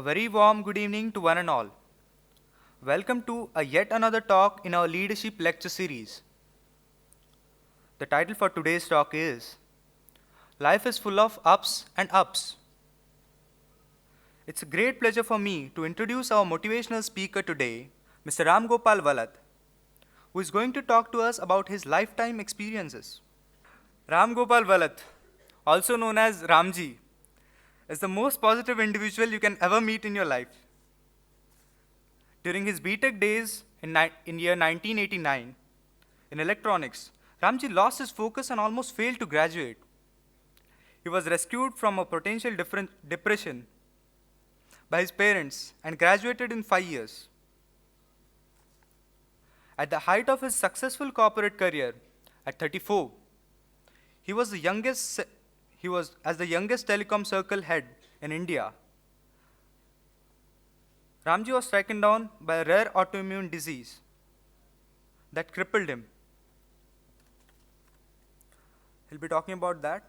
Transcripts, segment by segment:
A very warm good evening to one and all. Welcome to a yet another talk in our leadership lecture series. The title for today's talk is Life is Full of Ups and Ups. It's a great pleasure for me to introduce our motivational speaker today, Mr. Ramgopal Vallath, who is going to talk to us about his lifetime experiences. Ramgopal Vallath, also known as RamG, is the most positive individual you can ever meet in your life. During his BTech days in year 1989, in electronics, Ramji lost his focus and almost failed to graduate. He was rescued from a potential depression by his parents and graduated in 5 years. At the height of his successful corporate career, at 34, he was as the youngest Telecom Circle Head in India. Ramji was stricken down by a rare autoimmune disease that crippled him. He'll be talking about that.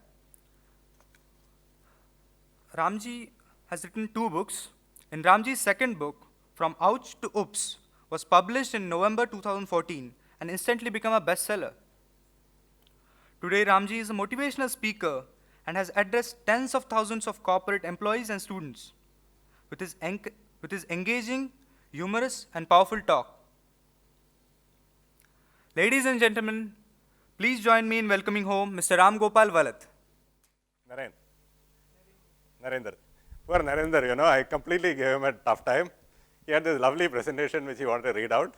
Ramji has written 2 books. In Ramji's second book, From Ouch to Oops, was published in November 2014 and instantly became a bestseller. Today, Ramji is a motivational speaker and has addressed tens of thousands of corporate employees and students with his engaging, humorous, and powerful talk. Ladies and gentlemen, please join me in welcoming home Mr. Ramgopal Vallath. Narendra. Poor Narendra, I completely gave him a tough time. He had this lovely presentation which he wanted to read out,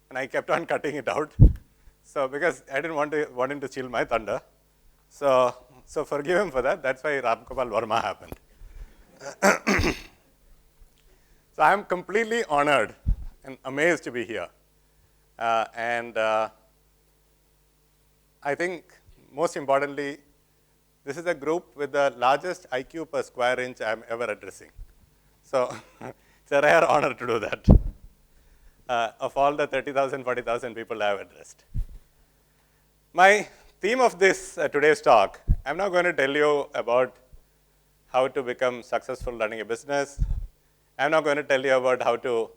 and I kept on cutting it out. So, because I didn't want him to steal my thunder. So forgive him for that. That's why Ramgopal Verma happened. So I am completely honored and amazed to be here. I think most importantly, this is a group with the largest IQ per square inch I am ever addressing. So it's a rare honor to do that of all the 30,000, 40,000 people I have addressed. My theme of this today's talk, I'm not going to tell you about how to become successful running a business. I'm not going to tell you about how to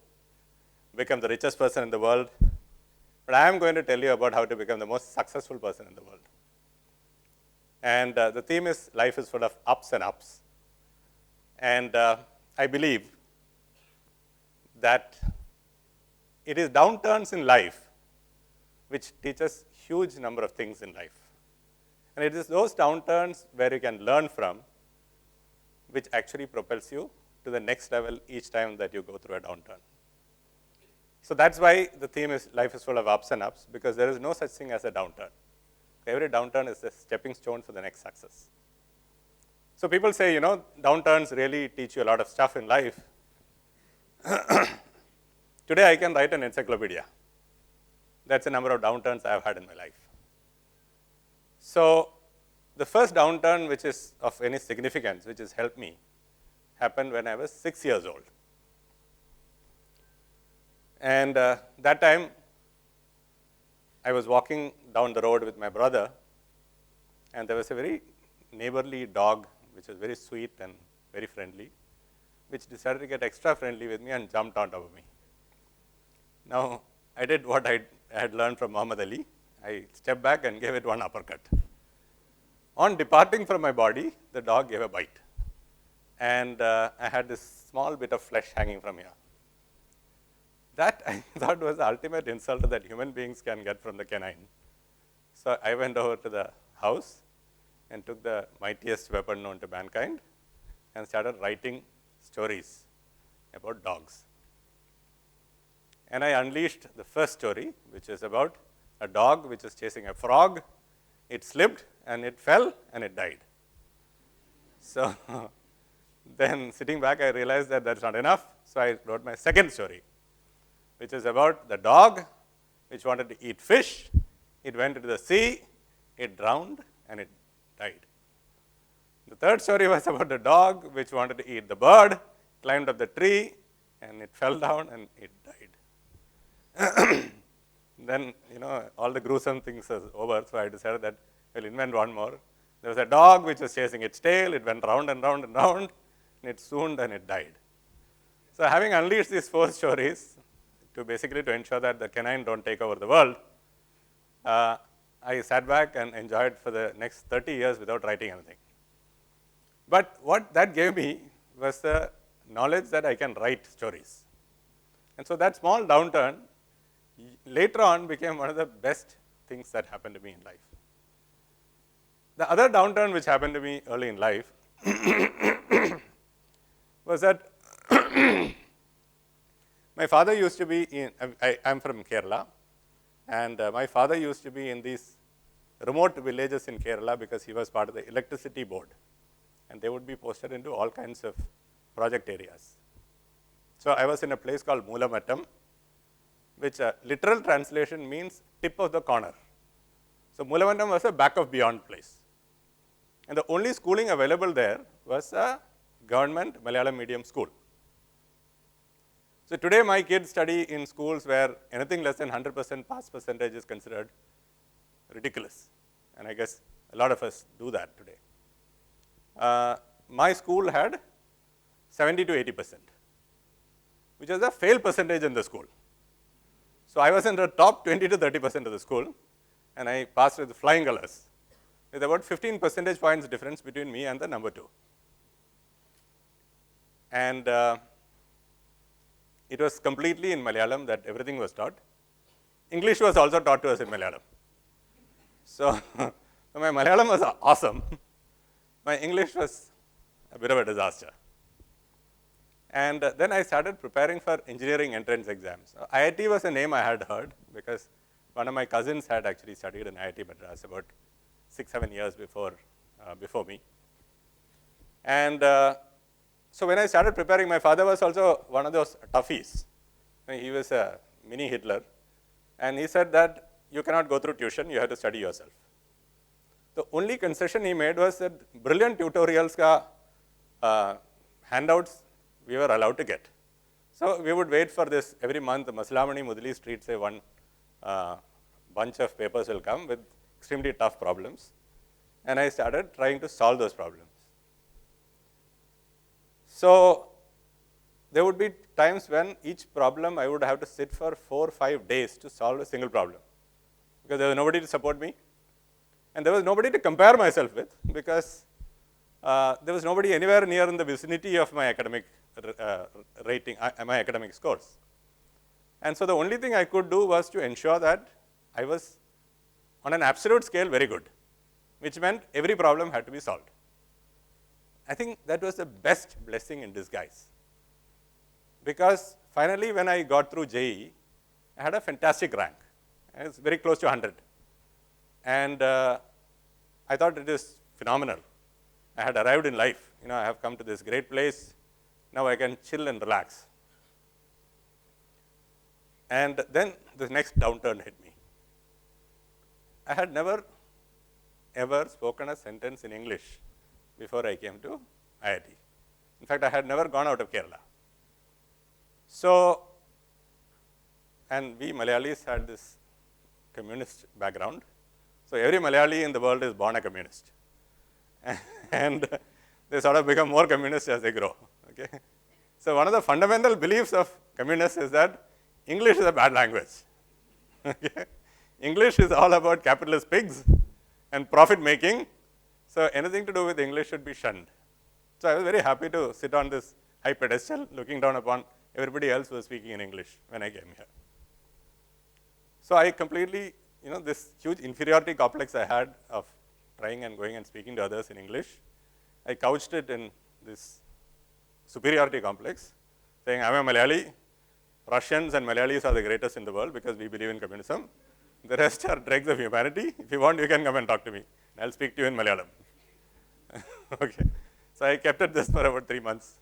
become the richest person in the world, but I am going to tell you about how to become the most successful person in the world. And the theme is life is full of ups and ups. And I believe that it is downturns in life which teach us huge number of things in life. And it is those downturns where you can learn from which actually propels you to the next level each time that you go through a downturn. So that's why the theme is life is full of ups and ups, because there is no such thing as a downturn. Every downturn is a stepping stone for the next success. So people say, downturns really teach you a lot of stuff in life. Today I can write an encyclopedia. That's the number of downturns I have had in my life. So the first downturn which is of any significance, which has helped me, happened when I was 6 years old. And that time, I was walking down the road with my brother, and there was a very neighborly dog, which was very sweet and very friendly, which decided to get extra friendly with me and jumped on top of me. Now, I did what I had learned from Muhammad Ali. I stepped back and gave it one uppercut. On departing from my body, the dog gave a bite. And I had this small bit of flesh hanging from here. That I thought was the ultimate insult that human beings can get from the canine. So I went over to the house and took the mightiest weapon known to mankind and started writing stories about dogs. And I unleashed the first story, which is about a dog which was chasing a frog. It slipped and it fell and it died. So then sitting back, I realized that that's not enough. So I wrote my second story, which is about the dog which wanted to eat fish. It went into the sea, it drowned, and it died. The third story was about the dog which wanted to eat the bird, climbed up the tree, and it fell down and it died. Then, all the gruesome things was over, so I decided that we'll invent one more. There was a dog which was chasing its tail. It went round and round and round, and it swooned and it died. So, having unleashed these 4 stories to basically to ensure that the canine don't take over the world, I sat back and enjoyed for the next 30 years without writing anything. But what that gave me was the knowledge that I can write stories. And so that small downturn later on became one of the best things that happened to me in life. The other downturn which happened to me early in life was that my father used to be in, I am from Kerala, and my father used to be in these remote villages in Kerala because he was part of the electricity board, and they would be posted into all kinds of project areas. So I was in a place called Moolamattam, which literal translation means tip of the corner. So Moolamattam was a back of beyond place. And the only schooling available there was a government Malayalam medium school. So today my kids study in schools where anything less than 100% pass percentage is considered ridiculous. And I guess a lot of us do that today. My school had 70 to 80%, which was a fail percentage in the school. So I was in the top 20 to 30% of the school, and I passed with flying colors, with about 15 percentage points difference between me and the number 2. And it was completely in Malayalam that everything was taught. English was also taught to us in Malayalam. So my Malayalam was awesome. My English was a bit of a disaster. And then I started preparing for engineering entrance exams. IIT was a name I had heard because one of my cousins had actually studied in IIT Madras about 6-7 years before me. And so when I started preparing, my father was also one of those toughies. He was a mini Hitler, and he said that you cannot go through tuition, you have to study yourself. The only concession he made was that brilliant tutorials ka handouts we were allowed to get. So we would wait for this every month. The Maslamani Mudli Street, say one bunch of papers will come with extremely tough problems, and I started trying to solve those problems. So there would be times when each problem I would have to sit for 4 or 5 days to solve a single problem, because there was nobody to support me, and there was nobody to compare myself with, because there was nobody anywhere near in the vicinity of my academic rating, my academic scores. And so the only thing I could do was to ensure that I was on an absolute scale very good, which meant every problem had to be solved. I think that was the best blessing in disguise, because finally when I got through JEE, I had a fantastic rank. I was very close to 100. And I thought it is phenomenal. I had arrived in life. I have come to this great place. Now I can chill and relax. And then the next downturn hit me. I had never ever spoken a sentence in English before I came to IIT. In fact, I had never gone out of Kerala. So, and we Malayalis had this communist background. So every Malayali in the world is born a communist. And they sort of become more communist as they grow. Okay? So one of the fundamental beliefs of communists is that English is a bad language. Okay? English is all about capitalist pigs and profit making. So anything to do with English should be shunned. So I was very happy to sit on this high pedestal looking down upon everybody else who was speaking in English when I came here. So I completely, this huge inferiority complex I had of trying and going and speaking to others in English, I couched it in this superiority complex, saying I'm a Malayali, Russians and Malayalis are the greatest in the world because we believe in communism. The rest are dregs of humanity. If you want, you can come and talk to me. I'll speak to you in Malayalam. Okay. So I kept at this for about 3 months.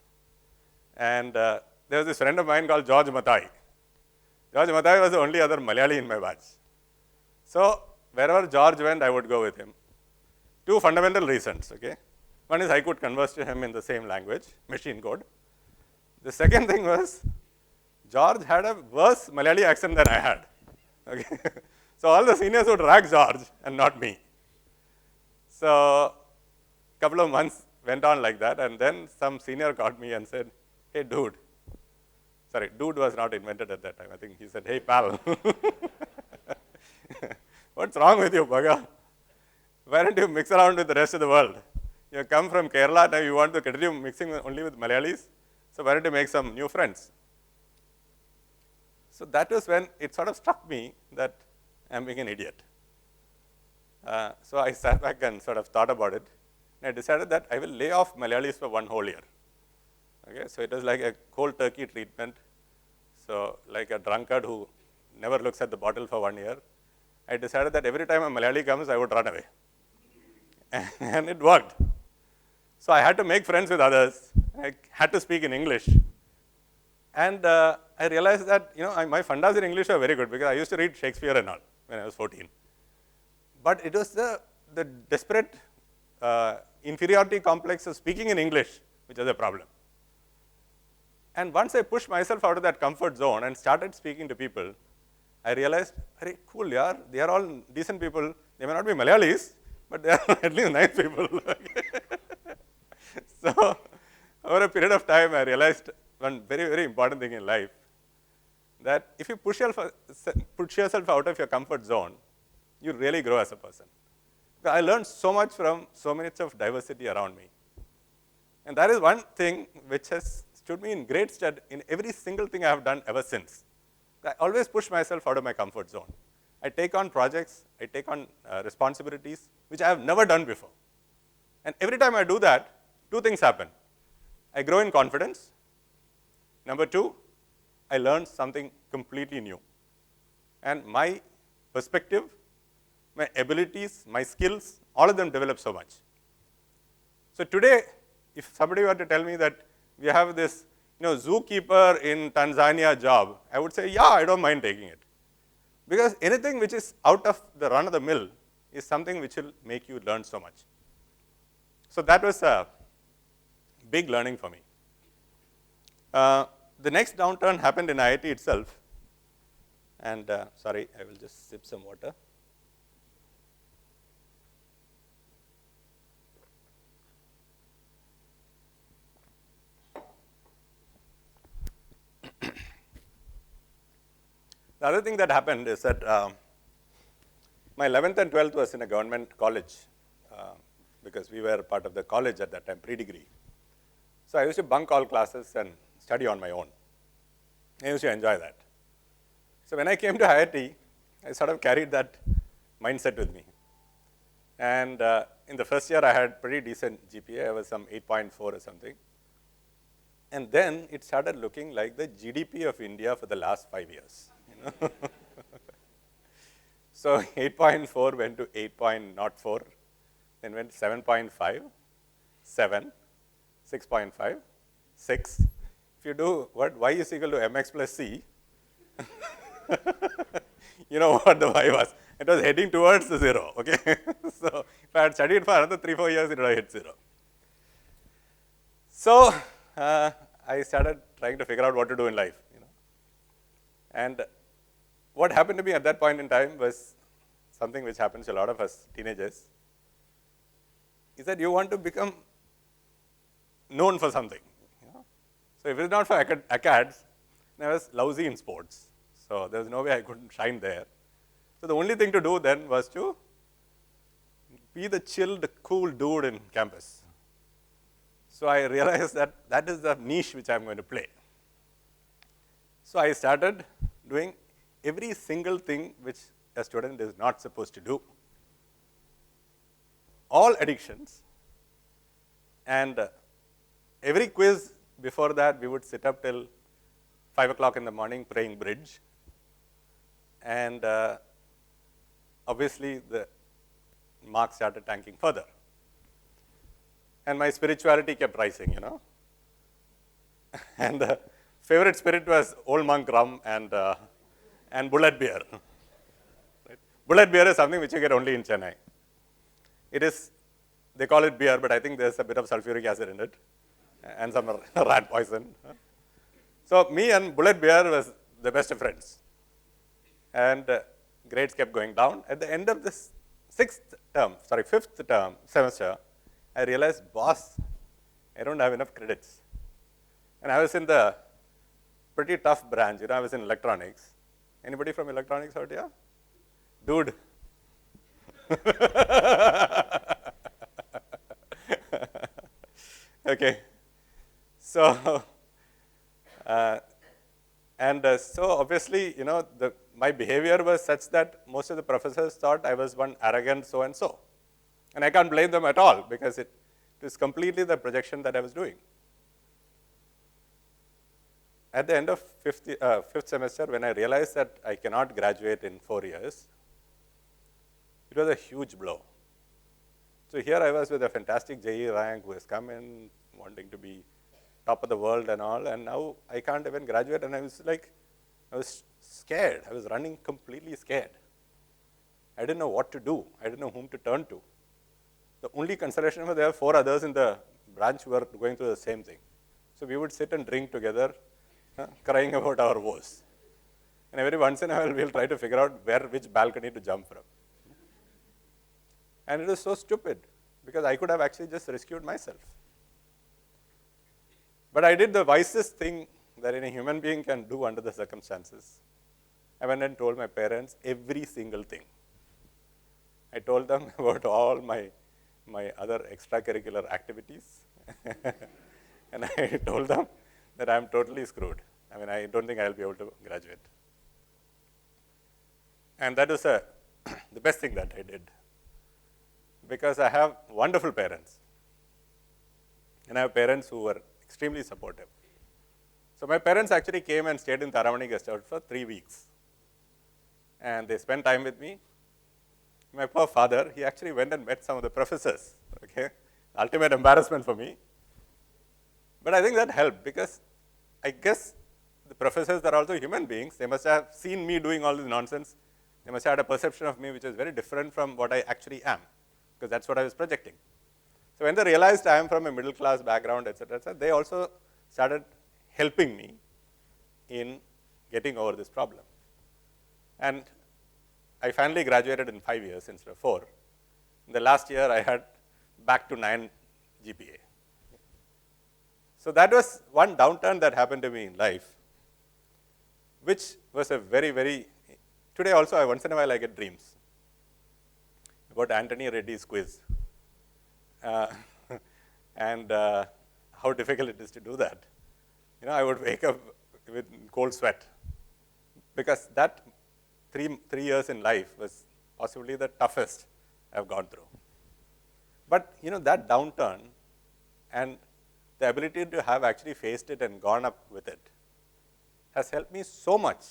And there was this friend of mine called George Mathai. George Mathai was the only other Malayali in my batch. So wherever George went, I would go with him. 2 fundamental reasons. Okay. One is I could converse to him in the same language, machine code. The second thing was George had a worse Malayali accent than I had. Okay. So all the seniors would rag George and not me. So a couple of months went on like that, and then some senior caught me and said, hey dude, Sorry, dude was not invented at that time. I think he said, hey, pal. What's wrong with you, Bhaga? Why don't you mix around with the rest of the world? You come from Kerala, now you want to continue mixing only with Malayalis. So why don't you make some new friends? So that was when it sort of struck me that I'm being an idiot. So I sat back and sort of thought about it. And I decided that I will lay off Malayalis for one whole year. Okay, so it was like a cold turkey treatment. So like a drunkard who never looks at the bottle for 1 year. I decided that every time a Malayali comes, I would run away. And it worked. So I had to make friends with others. I had to speak in English. And I realized that, my fundas in English are very good because I used to read Shakespeare and all when I was 14. But it was the desperate inferiority complex of speaking in English which was a problem. And once I pushed myself out of that comfort zone and started speaking to people, I realized, very cool, yaar, they are all decent people. They may not be Malayalis, but they are at least nice people. So over a period of time, I realized one very, very important thing in life, that if you push yourself out of your comfort zone, you really grow as a person. I learned so much from so much of diversity around me. And that is one thing which has stood me in great stead in every single thing I have done ever since. I always push myself out of my comfort zone. I take on projects, I take on responsibilities which I have never done before. And every time I do that, two things happen. I grow in confidence. Number two, I learn something completely new. And my perspective, my abilities, my skills, all of them develop so much. So today, if somebody were to tell me that we have this zookeeper in Tanzania job, I would say, yeah, I don't mind taking it. Because anything which is out of the run of the mill is something which will make you learn so much. So that was a big learning for me. The next downturn happened in IIT itself. And sorry, I will just sip some water. The other thing that happened is that my 11th and 12th was in a government college because we were part of the college at that time, pre-degree. So I used to bunk all classes and study on my own. I used to enjoy that. So when I came to IIT, I sort of carried that mindset with me. And in the first year, I had pretty decent GPA. I was some 8.4 or something. And then it started looking like the GDP of India for the last 5 years. So 8.4 went to 8.04, then went 7.5, 7, 6.5, 6. If you do what y is equal to mx plus c, you know what the y was. It was heading towards the 0. Okay, so if I had studied for another 3-4 years, it would have hit 0. So I started trying to figure out what to do in life. And what happened to me at that point in time was something which happens to a lot of us teenagers, is that you want to become known for something. So if it's not for acads, I was lousy in sports. So there was no way I could shine there. So the only thing to do then was to be the chilled, cool dude in campus. So I realized that that is the niche which I'm going to play. So I started doing every single thing which a student is not supposed to do. All addictions, and every quiz before that we would sit up till 5 o'clock in the morning playing bridge. And obviously the marks started tanking further. And my spirituality kept rising, And the favorite spirit was Old Monk rum and bullet beer. Right? Bullet beer is something which you get only in Chennai. It is, they call it beer, but I think there's a bit of sulfuric acid in it and some rat poison. So me and bullet beer was the best of friends. And grades kept going down. At the end of this fifth semester, I realized, boss, I don't have enough credits. And I was in the pretty tough branch. I was in electronics. Anybody from electronics out here? Dude. Okay. So, so obviously, my behavior was such that most of the professors thought I was one arrogant so and so. And I can't blame them at all, because it is completely the projection that I was doing. At the end of fifth semester, when I realized that I cannot graduate in 4 years, it was a huge blow. So here I was with a fantastic JE rank who has come in wanting to be top of the world and all, and now I can't even graduate, and I was scared. I was running completely scared. I didn't know what to do. I didn't know whom to turn to. The only consolation was there were 4 others in the branch who were going through the same thing. So we would sit and drink together, crying about our woes. And every once in a while, we'll try to figure out which balcony to jump from. And it was so stupid, because I could have actually just rescued myself. But I did the wisest thing that any human being can do under the circumstances. I went and told my parents every single thing. I told them about all my other extracurricular activities. And I told them that I'm totally screwed. I don't think I'll be able to graduate. And that was the best thing that I did, because I have wonderful parents. And I have parents who were extremely supportive. So my parents actually came and stayed in Taramani guest house for 3 weeks. And they spent time with me. My poor father, he actually went and met some of the professors. Okay, ultimate embarrassment for me. But I think that helped, because I guess the professors are also human beings. They must have seen me doing all this nonsense. They must have had a perception of me which is very different from what I actually am, because that's what I was projecting. So when they realized I am from a middle class background, etc., they also started helping me in getting over this problem. And I finally graduated in 5 years instead of 4. In the last year, I had back to 9 GPA. So that was one downturn that happened to me in life, which was a very, very, today also once in a while I get dreams about Anthony Reddy's quiz. And how difficult it is to do that. I would wake up with cold sweat, because that 3 years in life was possibly the toughest I've gone through. But that downturn and the ability to have actually faced it and gone up with it has helped me so much.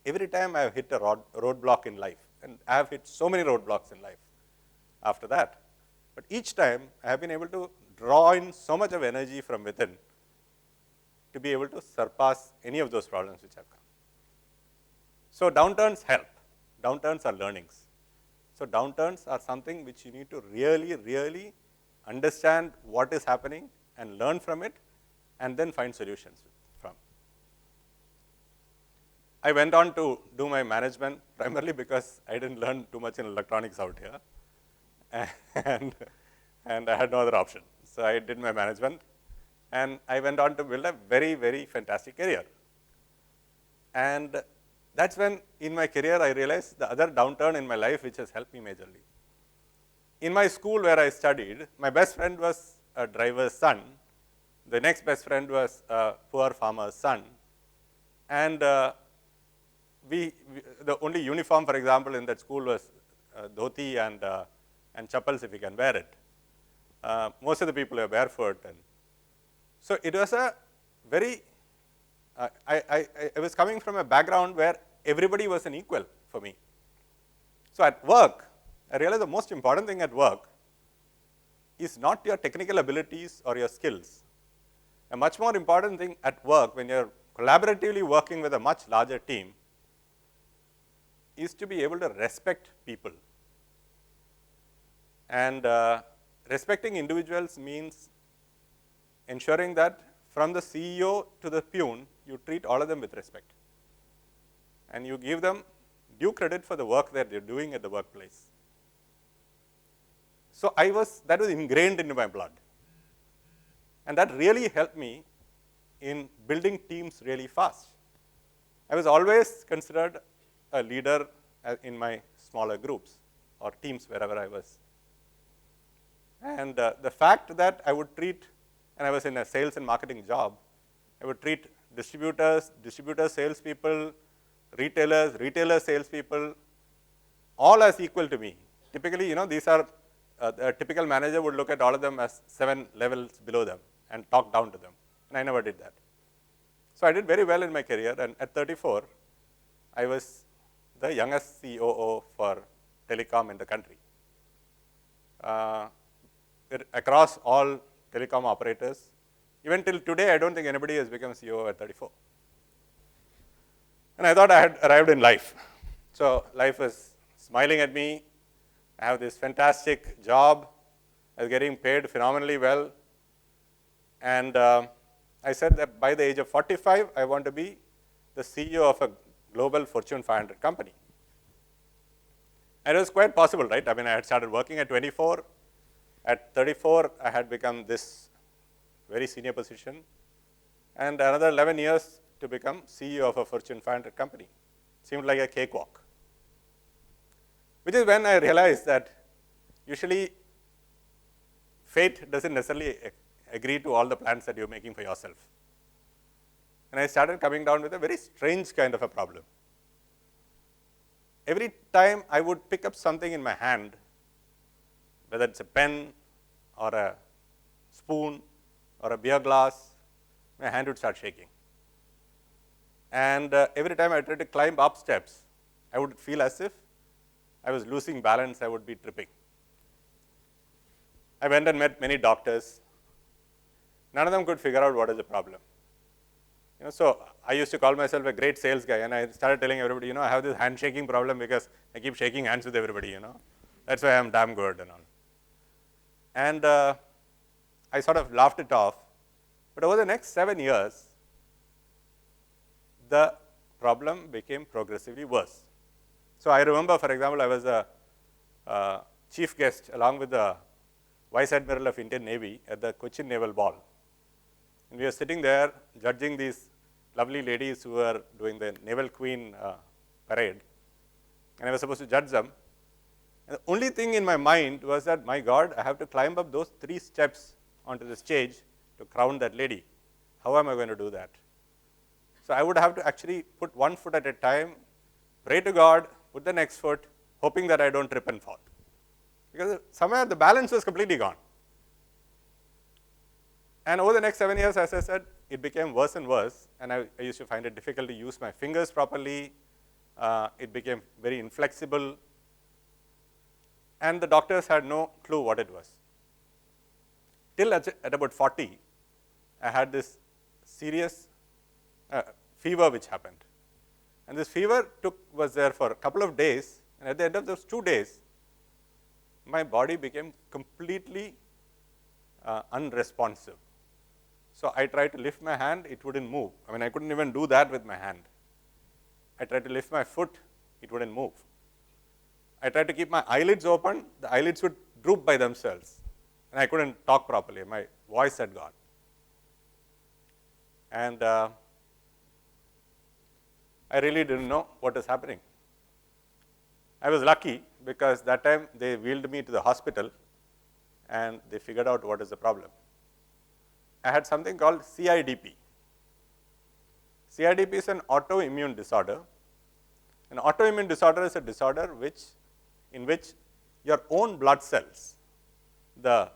Every time I have hit a roadblock in life, and I have hit so many roadblocks in life after that, but each time I have been able to draw in so much of energy from within to be able to surpass any of those problems which have come. So downturns help. Downturns are learnings. So downturns are something which you need to really, really understand what is happening and learn from it, and then find solutions from. I went on to do my management primarily because I didn't learn too much in electronics out here, and I had no other option. So I did my management, and I went on to build a very, very fantastic career. And that's when in my career I realized the other downturn in my life which has helped me majorly. In my school where I studied, my best friend was a driver's son. The next best friend was a poor farmer's son. And the only uniform, for example, in that school was dhoti and chappals, if you can wear it. Most of the people were barefoot. And so it was a very, I was coming from a background where everybody was an equal for me. So at work, I realized the most important thing at work is not your technical abilities or your skills. A much more important thing at work, when you're collaboratively working with a much larger team, is to be able to respect people. And respecting individuals means ensuring that from the CEO to the peon, you treat all of them with respect. And you give them due credit for the work that they're doing at the workplace. So that was ingrained into my blood. And that really helped me in building teams really fast. I was always considered a leader in my smaller groups or teams wherever I was. And the fact that I would treat, and I was in a sales and marketing job, I would treat distributors, salespeople, retailer salespeople, all as equal to me. Typically, these are, a typical manager would look at all of them as 7 levels below them and talk down to them. And I never did that. So I did very well in my career, and at 34, I was the youngest COO for telecom in the country. Across all telecom operators, even till today, I don't think anybody has become COO at 34. And I thought I had arrived in life. So life was smiling at me. I have this fantastic job. I was getting paid phenomenally well. And I said that by the age of 45, I want to be the CEO of a global Fortune 500 company. And it was quite possible, right? I mean, I had started working at 24. At 34, I had become this very senior position. And another 11 years to become CEO of a Fortune 500 company. Seemed like a cakewalk. Which is when I realized that usually fate doesn't necessarily agree to all the plans that you're making for yourself. And I started coming down with a very strange kind of a problem. Every time I would pick up something in my hand, whether it's a pen or a spoon or a beer glass, my hand would start shaking. And every time I tried to climb up steps, I would feel as if I was losing balance, I would be tripping. I went and met many doctors. None of them could figure out what is the problem. So I used to call myself a great sales guy, and I started telling everybody, I have this handshaking problem because I keep shaking hands with everybody, That's why I'm damn good and all. And I sort of laughed it off. But over the next 7 years, the problem became progressively worse. So I remember, for example, I was a chief guest along with the Vice Admiral of Indian Navy at the Cochin Naval Ball. And we were sitting there judging these lovely ladies who were doing the Naval Queen parade. And I was supposed to judge them. And the only thing in my mind was that, my God, I have to climb up those 3 steps onto the stage to crown that lady. How am I going to do that? So I would have to actually put 1 foot at a time, pray to God, put the next foot, hoping that I don't trip and fall. Because somewhere the balance was completely gone. And over the next 7 years, as I said, it became worse and worse, and I used to find it difficult to use my fingers properly. It became very inflexible, and the doctors had no clue what it was. Till at about 40, I had this serious fever which happened. And this fever was there for a couple of days, and at the end of those 2 days, my body became completely unresponsive. So I tried to lift my hand, it wouldn't move. I mean, I couldn't even do that with my hand. I tried to lift my foot, it wouldn't move. I tried to keep my eyelids open, the eyelids would droop by themselves. And I couldn't talk properly, my voice had gone. And I really didn't know what was happening. I was lucky because that time they wheeled me to the hospital and they figured out what is the problem. I had something called CIDP. CIDP is an autoimmune disorder. An autoimmune disorder is a disorder in which your own blood cells, the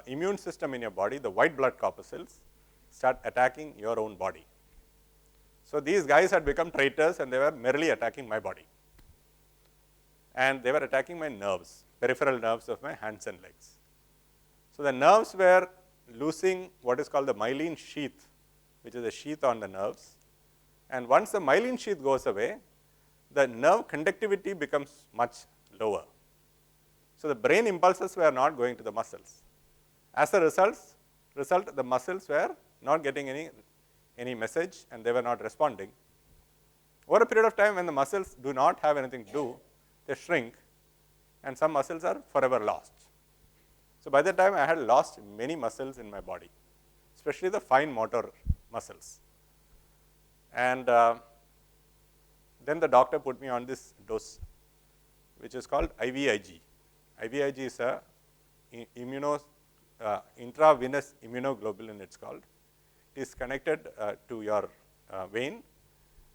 immune system in your body, the white blood corpuscles, start attacking your own body. So these guys had become traitors and they were merely attacking my body. And they were attacking my nerves, peripheral nerves of my hands and legs. So the nerves were losing what is called the myelin sheath, which is a sheath on the nerves. And once the myelin sheath goes away, the nerve conductivity becomes much lower. So the brain impulses were not going to the muscles. As a result, the muscles were not getting any message and they were not responding. Over a period of time, when the muscles do not have anything to do, they shrink and some muscles are forever lost. So by the time I had lost many muscles in my body, especially the fine motor muscles. And then the doctor put me on this dose, which is called IVIG. IVIG is a intravenous immunoglobulin, it's called. It is connected to your vein,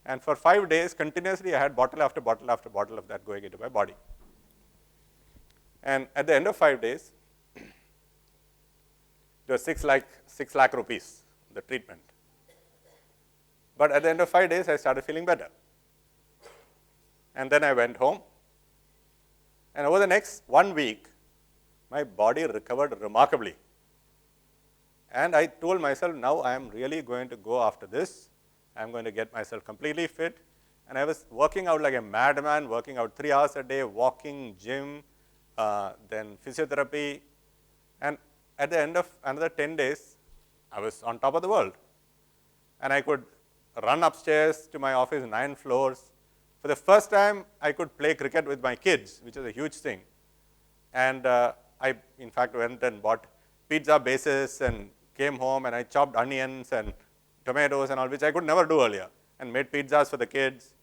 and for 5 days continuously I had bottle after bottle after bottle of that going into my body. And at the end of 5 days, it was 6 lakh rupees, the treatment. But at the end of 5 days, I started feeling better. And then I went home. And over the next 1 week, my body recovered remarkably. And I told myself, now I am really going to go after this. I am going to get myself completely fit. And I was working out like a madman, working out 3 hours a day, walking, gym, then physiotherapy. And at the end of another 10 days, I was on top of the world. And I could run upstairs to my office 9 floors. For the first time, I could play cricket with my kids, which is a huge thing. And I, in fact, went and bought pizza bases and came home and I chopped onions and tomatoes and all, which I could never do earlier, and made pizzas for the kids.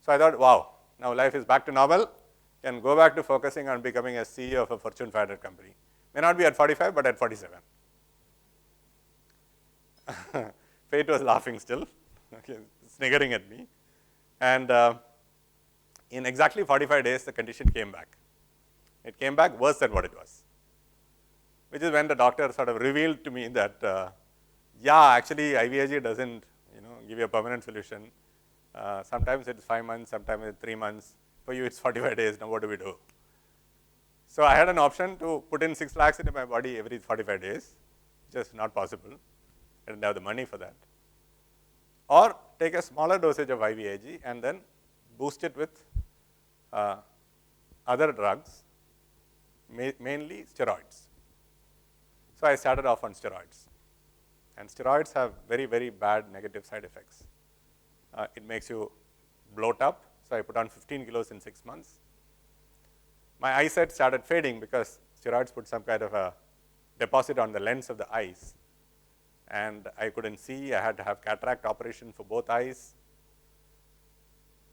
So I thought, wow, now life is back to normal. Can go back to focusing on becoming a CEO of a Fortune 500 company. May not be at 45, but at 47. Fate was laughing still, okay, sniggering at me. And in exactly 45 days, the condition came back. It came back worse than what it was, which is when the doctor sort of revealed to me that, yeah, actually IVIG doesn't, give you a permanent solution. Sometimes it's 5 months, sometimes it's 3 months. For you, it's 45 days. Now, what do we do? So I had an option to put in 6 lakhs into my body every 45 days, which is not possible. I didn't have the money for that. Or take a smaller dosage of IVIG and then boost it with other drugs, mainly steroids. So I started off on steroids. And steroids have very, very bad negative side effects. It makes you bloat up. So I put on 15 kilos in 6 months. My eyesight started fading because steroids put some kind of a deposit on the lens of the eyes. And I couldn't see. I had to have cataract operation for both eyes.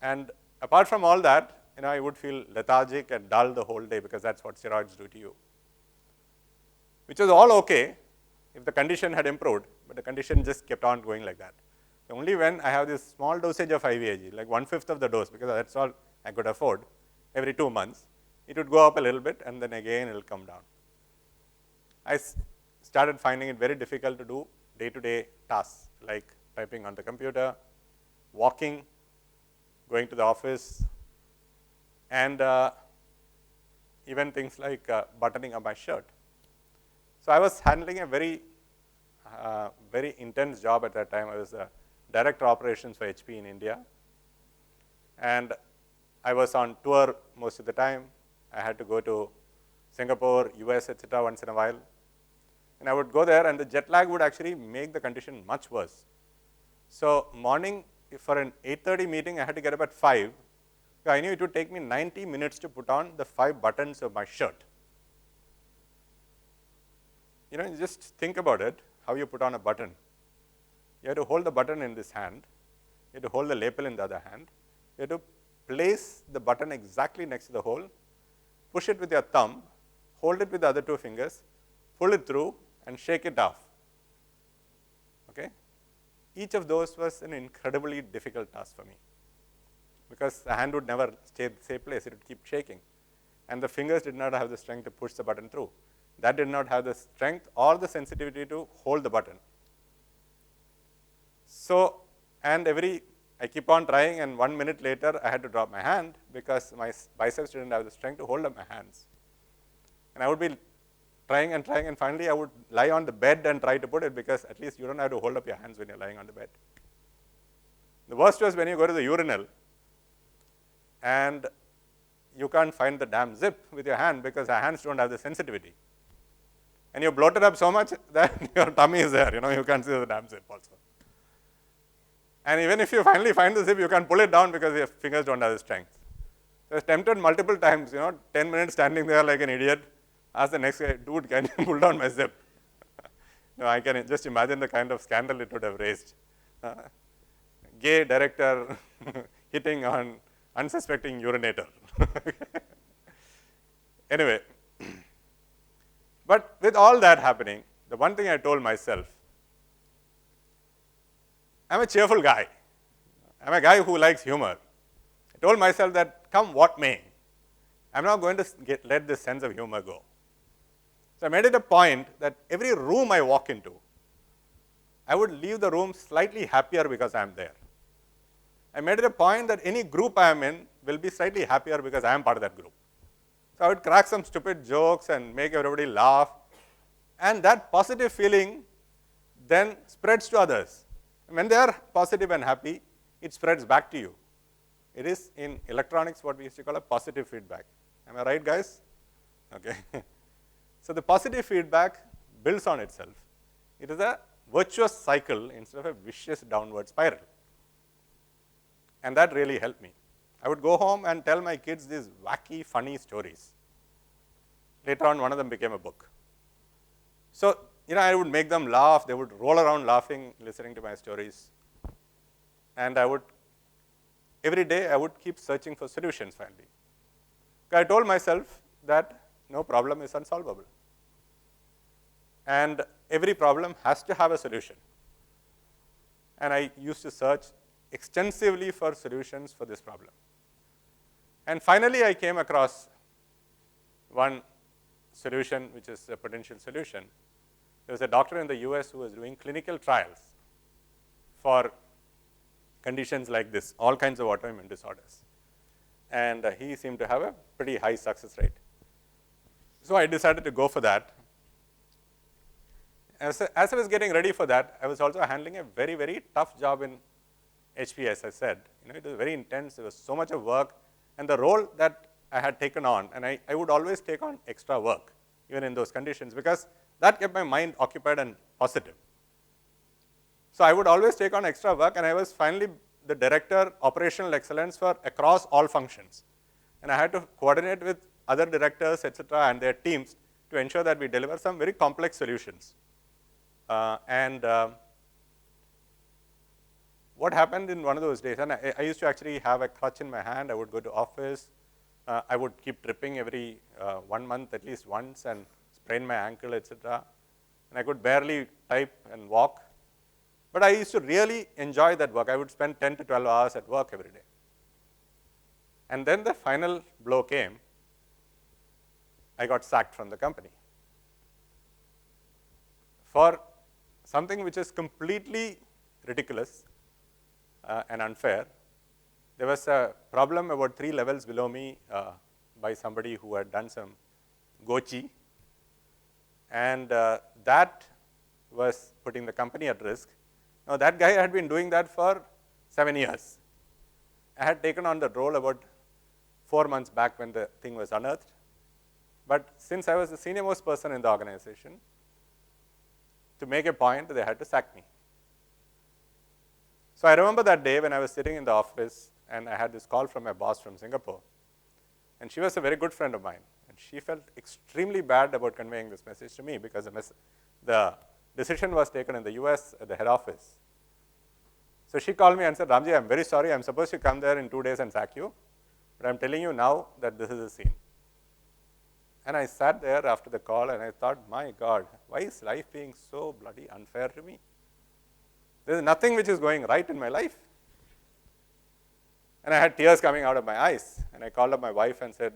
And apart from all that, I would feel lethargic and dull the whole day because that's what steroids do to you. Which was all okay if the condition had improved, but the condition just kept on going like that. Only when I have this small dosage of IVIG, like 1/5 of the dose, because that's all I could afford, every 2 months, it would go up a little bit and then again it will come down. I started finding it very difficult to do day-to-day tasks like typing on the computer, walking, going to the office, and even things like buttoning up my shirt. So I was handling a very intense job at that time. I was Director Operations for HP in India. And I was on tour most of the time. I had to go to Singapore, US, etc. once in a while. And I would go there, and the jet lag would actually make the condition much worse. So morning, for an 8:30 meeting, I had to get up at 5. I knew it would take me 90 minutes to put on the 5 buttons of my shirt. Just think about it, how you put on a button. You have to hold the button in this hand. You have to hold the lapel in the other hand. You have to place the button exactly next to the hole, push it with your thumb, hold it with the other 2 fingers, pull it through, and shake it off. Okay? Each of those was an incredibly difficult task for me because the hand would never stay in the same place. It would keep shaking. And the fingers did not have the strength to push the button through. That did not have the strength or the sensitivity to hold the button. So, and I keep on trying, and 1 minute later, I had to drop my hand because my biceps didn't have the strength to hold up my hands. And I would be trying, and finally I would lie on the bed and try to put it because at least you don't have to hold up your hands when you're lying on the bed. The worst was when you go to the urinal and you can't find the damn zip with your hand because your hands don't have the sensitivity. And you bloated up so much that your tummy is there, you can't see the damn zip also. And even if you finally find the zip, you can't pull it down because your fingers don't have the strength. So I was tempted multiple times, 10 minutes standing there like an idiot, ask the next guy, dude, can you pull down my zip? No, I can just imagine the kind of scandal it would have raised. Gay director hitting on unsuspecting urinator. Anyway, but with all that happening, the one thing I told myself, I'm a cheerful guy. I'm a guy who likes humor. I told myself that come what may, I'm not going to let this sense of humor go. So I made it a point that every room I walk into, I would leave the room slightly happier because I am there. I made it a point that any group I am in will be slightly happier because I am part of that group. So I would crack some stupid jokes and make everybody laugh. And that positive feeling then spreads to others. When they are positive and happy, it spreads back to you. It is in electronics what we used to call a positive feedback. Am I right, guys? Okay. So the positive feedback builds on itself. It is a virtuous cycle instead of a vicious downward spiral. And that really helped me. I would go home and tell my kids these wacky, funny stories. Later on, one of them became a book. So, I would make them laugh. They would roll around laughing, listening to my stories. And every day, I would keep searching for solutions finally. I told myself that no problem is unsolvable. And every problem has to have a solution. And I used to search extensively for solutions for this problem. And finally, I came across one solution, which is a potential solution. There was a doctor in the US who was doing clinical trials for conditions like this, all kinds of autoimmune disorders. And he seemed to have a pretty high success rate. So I decided to go for that. As I was getting ready for that, I was also handling a very, very tough job in HP, as I said. It was very intense. There was so much of work. And the role that I had taken on, and I would always take on extra work, even in those conditions, because that kept my mind occupied and positive. So I would always take on extra work, and I was finally the director, operational excellence for across all functions. And I had to coordinate with other directors, etc., and their teams to ensure that we deliver some very complex solutions. What happened in one of those days, and I used to actually have a crutch in my hand. I would go to office. I would keep tripping every 1 month at least once and sprain my ankle, etc. And I could barely type and walk. But I used to really enjoy that work. I would spend 10 to 12 hours at work every day. And then the final blow came. I got sacked from the company for something which is completely ridiculous and unfair. There was a problem about 3 levels below me by somebody who had done some gochi, and that was putting the company at risk. Now, that guy had been doing that for 7 years. I had taken on the role about 4 months back when the thing was unearthed. But since I was the senior most person in the organization, to make a point, they had to sack me. So I remember that day when I was sitting in the office and I had this call from my boss from Singapore. And she was a very good friend of mine. And she felt extremely bad about conveying this message to me because the decision was taken in the US at the head office. So she called me and said, "Ramji, I'm very sorry. I'm supposed to come there in 2 days and sack you. But I'm telling you now that this is the scene." And I sat there after the call and I thought, my God, why is life being so bloody unfair to me? There is nothing which is going right in my life. And I had tears coming out of my eyes. And I called up my wife and said,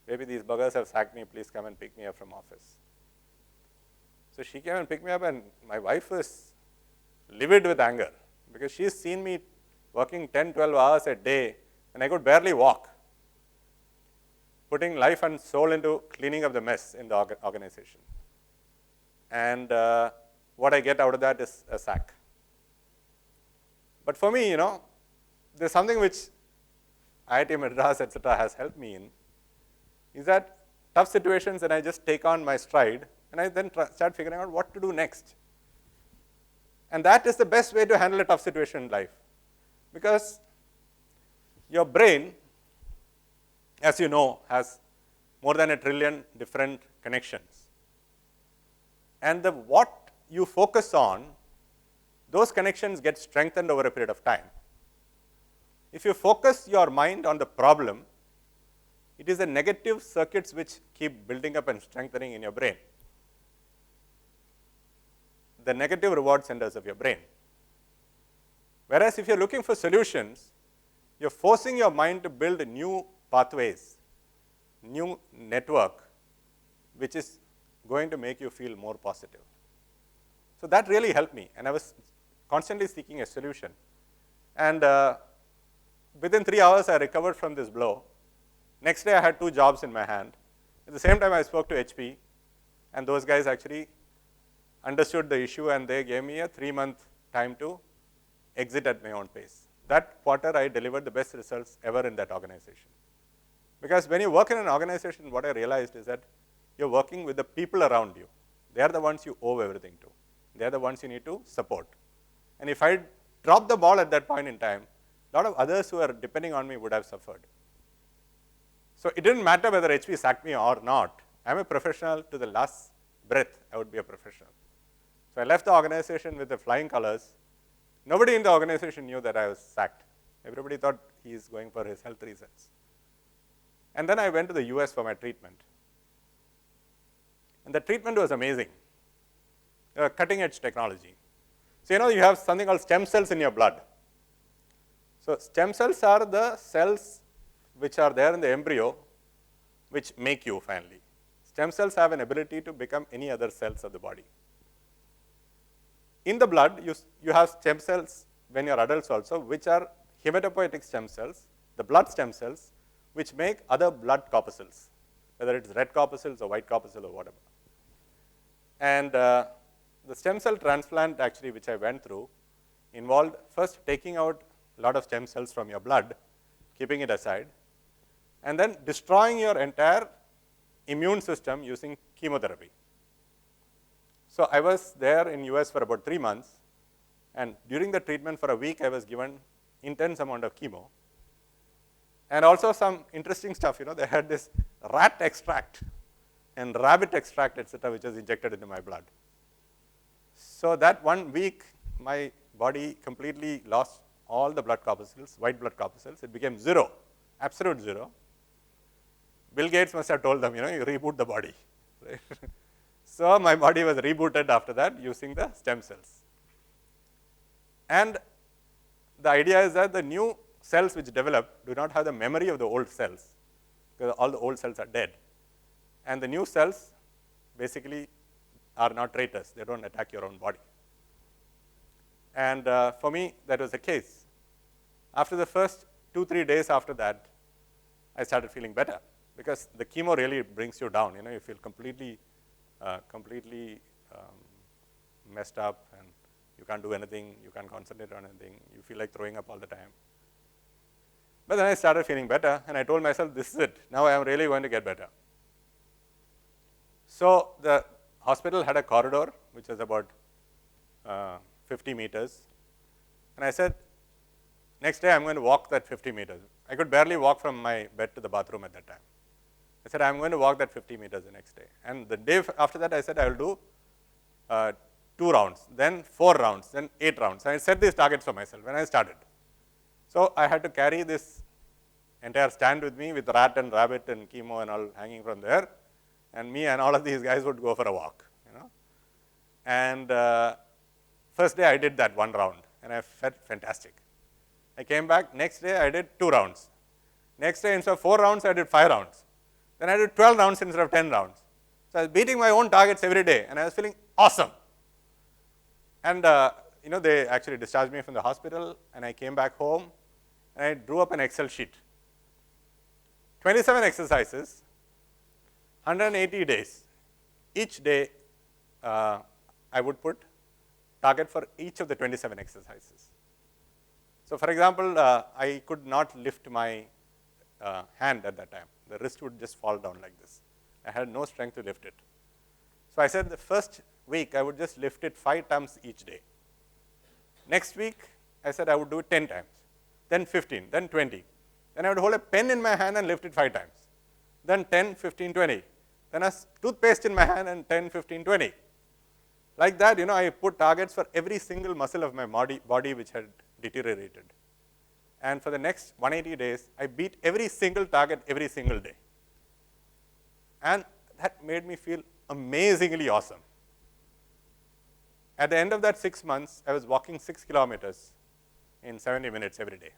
"Baby, these buggers have sacked me. Please come and pick me up from office." So she came and picked me up, and my wife was livid with anger because she's seen me working 10, 12 hours a day, and I could barely walk, putting life and soul into cleaning up the mess in the organization. And what I get out of that is a sack. But for me, there's something which IIT Madras, etc., has helped me in, is that tough situations, and I just take on my stride, and I then start figuring out what to do next. And that is the best way to handle a tough situation in life. Because your brain, as you know, has more than 1 trillion different connections. And what you focus on, those connections get strengthened over a period of time. If you focus your mind on the problem, it is the negative circuits which keep building up and strengthening in your brain, the negative reward centers of your brain. Whereas if you are looking for solutions, you are forcing your mind to build new pathways, new network, which is going to make you feel more positive. So that really helped me, and I was constantly seeking a solution. And within 3 hours, I recovered from this blow. Next day, I had 2 jobs in my hand. At the same time, I spoke to HP, and those guys actually understood the issue, and they gave me a 3-month time to exit at my own pace. That quarter, I delivered the best results ever in that organization. Because when you work in an organization, what I realized is that you're working with the people around you. They are the ones you owe everything to. They are the ones you need to support. And if I dropped the ball at that point in time, a lot of others who are depending on me would have suffered. So it didn't matter whether HP sacked me or not. I'm a professional to the last breath. I would be a professional. So I left the organization with the flying colors. Nobody in the organization knew that I was sacked. Everybody thought he's going for his health reasons. And then I went to the US for my treatment. And the treatment was amazing. Cutting edge technology. So you have something called stem cells in your blood. So stem cells are the cells which are there in the embryo which make you finally. Stem cells have an ability to become any other cells of the body. In the blood, you have stem cells when you are adults also, which are hematopoietic stem cells, the blood stem cells, which make other blood corpuscles, whether it's red corpuscles or white corpuscle or whatever. And the stem cell transplant actually which I went through involved first taking out a lot of stem cells from your blood, keeping it aside, and then destroying your entire immune system using chemotherapy. So I was there in US for about 3 months, and during the treatment for a week I was given intense amount of chemo. And also some interesting stuff, they had this rat extract and rabbit extract, etc., which was injected into my blood. So that 1 week, my body completely lost all the blood corpuscles, white blood corpuscles. It became 0, absolute 0. Bill Gates must have told them, you reboot the body. Right? So my body was rebooted after that using the stem cells. And the idea is that the new cells which develop do not have the memory of the old cells, because all the old cells are dead. And the new cells basically are not traitors. They don't attack your own body. And for me, that was the case. After the first 2-3 days after that, I started feeling better, because the chemo really brings you down. You feel completely messed up, and you can't do anything, you can't concentrate on anything, you feel like throwing up all the time. But then I started feeling better, and I told myself, this is it. Now I am really going to get better. So the hospital had a corridor, which was about 50 meters. And I said, next day I'm going to walk that 50 meters. I could barely walk from my bed to the bathroom at that time. I said, I'm going to walk that 50 meters the next day. And the day after that, I said, I will do 2 rounds, then 4 rounds, then 8 rounds. And I set these targets for myself when I started. So I had to carry this entire stand with me with rat and rabbit and chemo and all hanging from there. And me and all of these guys would go for a walk. And first day I did that 1 round, and I felt fantastic. I came back, next day I did 2 rounds. Next day, instead of 4 rounds, I did 5 rounds. Then I did 12 rounds instead of 10 rounds. So I was beating my own targets every day, and I was feeling awesome. And they actually discharged me from the hospital, and I came back home, and I drew up an Excel sheet. 27 exercises, 180 days. Each day, I would put target for each of the 27 exercises. So for example, I could not lift my hand at that time. The wrist would just fall down like this. I had no strength to lift it. So I said the first week, I would just lift it 5 times each day. Next week, I said I would do it 10 times, then 15, then 20. Then I would hold a pen in my hand and lift it 5 times. Then 10, 15, 20. Then a toothpaste in my hand and 10, 15, 20. Like that, I put targets for every single muscle of my body which had deteriorated. And for the next 180 days, I beat every single target every single day. And that made me feel amazingly awesome. At the end of that 6 months, I was walking 6 kilometers in 70 minutes every day.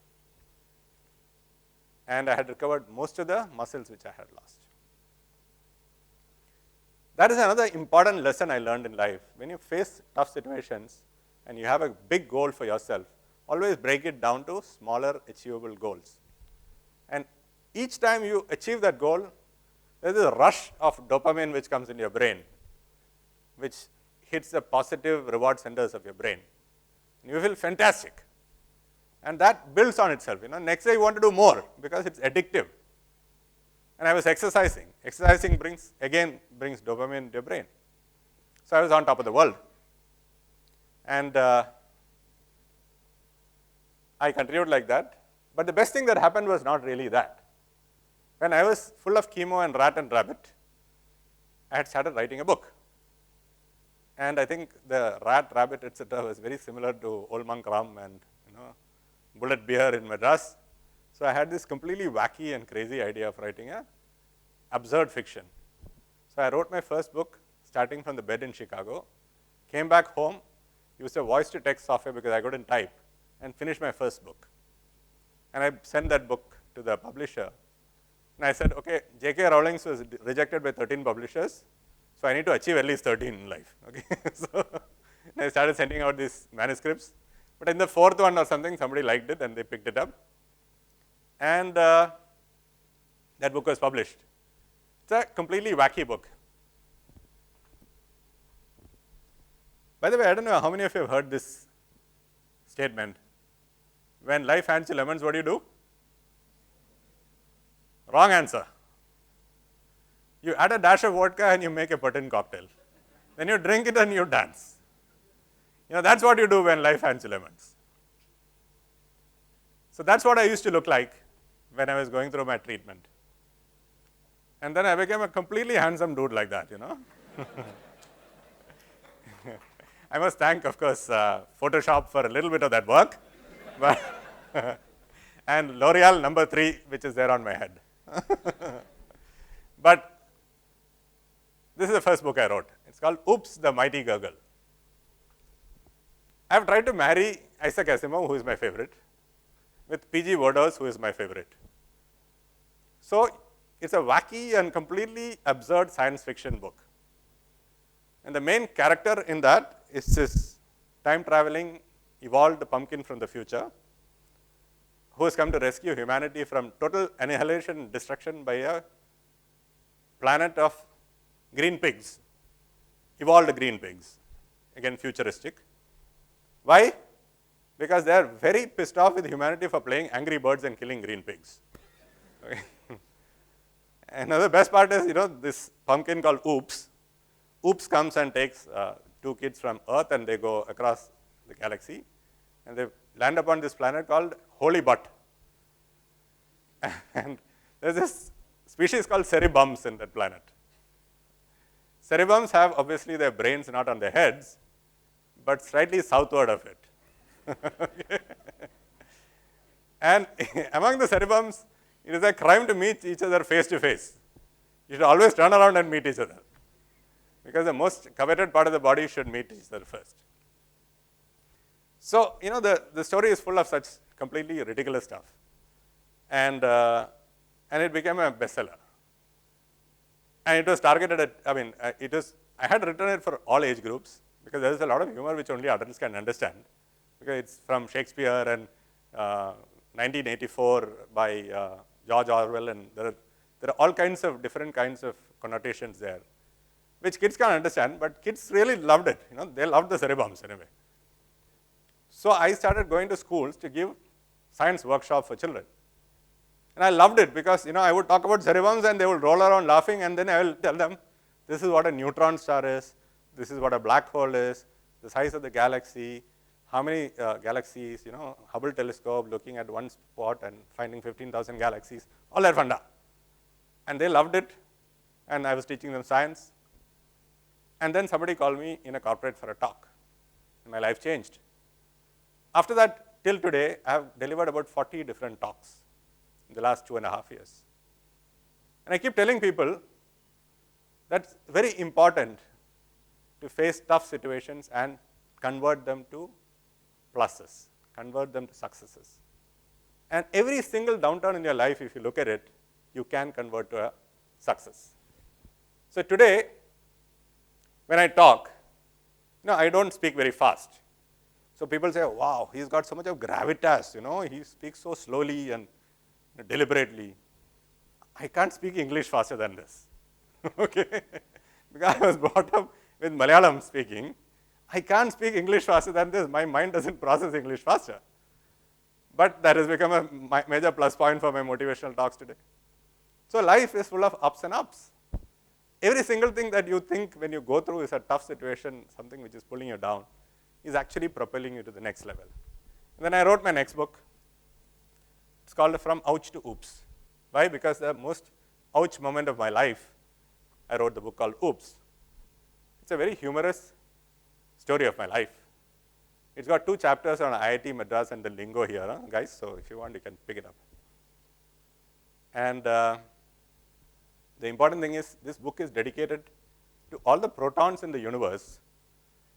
And I had recovered most of the muscles which I had lost. That is another important lesson I learned in life. When you face tough situations and you have a big goal for yourself, always break it down to smaller achievable goals. And each time you achieve that goal, there is a rush of dopamine which comes in your brain, which hits the positive reward centers of your brain. And you feel fantastic. And that builds on itself. Next day you want to do more because it's addictive. And I was exercising. Exercising brings dopamine to your brain. So I was on top of the world. And I continued like that. But the best thing that happened was not really that. When I was full of chemo and rat and rabbit, I had started writing a book. And I think the rat, rabbit, etc. was very similar to Old Monk Ram and bullet beer in Madras. So I had this completely wacky and crazy idea of writing a absurd fiction. So I wrote my first book starting from the bed in Chicago, came back home, used a voice-to-text software because I couldn't type, and finished my first book. And I sent that book to the publisher. And I said, okay, J.K. Rowling was rejected by 13 publishers, so I need to achieve at least 13 in life. Okay, so I started sending out these manuscripts. But in the fourth one or something, somebody liked it and they picked it up. And that book was published. It's a completely wacky book. By the way, I don't know how many of you have heard this statement. When life hands you lemons, what do? Wrong answer. You add a dash of vodka and you make a potent cocktail. Then you drink it and you dance. That's what you do when life hands you lemons. So that's what I used to look like when I was going through my treatment. And then I became a completely handsome dude like that, I must thank, of course, Photoshop for a little bit of that work. But and L'Oreal number 3, which is there on my head. But this is the first book I wrote. It's called Oops, the Mighty Gurgle. I have tried to marry Isaac Asimov, who is my favorite, with P.G. Wodehouse, who is my favorite. So it's a wacky and completely absurd science fiction book. And the main character in that is this time-traveling, evolved pumpkin from the future, who has come to rescue humanity from total annihilation and destruction by a planet of green pigs, evolved green pigs, again futuristic. Why? Because they are very pissed off with humanity for playing Angry Birds and killing green pigs. Okay. And the best part is, this pumpkin called Oops. Oops comes and takes 2 kids from Earth and they go across the galaxy. And they land upon this planet called Holy Butt. And there's this species called ceribums in that planet. Ceribums have obviously their brains not on their heads, but slightly southward of it. Okay. And among the ceribums, it is a crime to meet each other face to face. You should always turn around and meet each other, because the most coveted part of the body should meet each other first. So, the story is full of such completely ridiculous stuff. And it became a bestseller. And it was targeted at, I had written it for all age groups, because there is a lot of humor which only adults can understand, because it's from Shakespeare and 1984 by George Orwell, and there are all kinds of different kinds of connotations there, which kids can't understand, but kids really loved it. They loved the ceribums anyway. So I started going to schools to give science workshops for children. And I loved it because, I would talk about ceribums and they would roll around laughing, and then I will tell them, this is what a neutron star is, this is what a black hole is, the size of the galaxy, how many galaxies, Hubble telescope looking at one spot and finding 15,000 galaxies, all that funda. And they loved it, and I was teaching them science. And then somebody called me in a corporate for a talk, and my life changed. After that, till today, I have delivered about 40 different talks in the last 2.5 years. And I keep telling people that's very important to face tough situations and convert them to pluses, convert them to successes. And every single downturn in your life, if you look at it, you can convert to a success. So today, when I talk, I don't speak very fast. So people say, wow, he's got so much of gravitas, he speaks so slowly and deliberately. I can't speak English faster than this, okay? Because I was brought up with Malayalam speaking. I can't speak English faster than this. My mind doesn't process English faster. But that has become a major plus point for my motivational talks today. So life is full of ups and ups. Every single thing that you think when you go through is a tough situation, something which is pulling you down, is actually propelling you to the next level. And then I wrote my next book. It's called From Ouch to Oops. Why? Because the most ouch moment of my life, I wrote the book called Oops. It's a very humorous story of my life. It's got 2 chapters on IIT Madras and the lingo here, guys. So if you want, you can pick it up. And the important thing is this book is dedicated to all the protons in the universe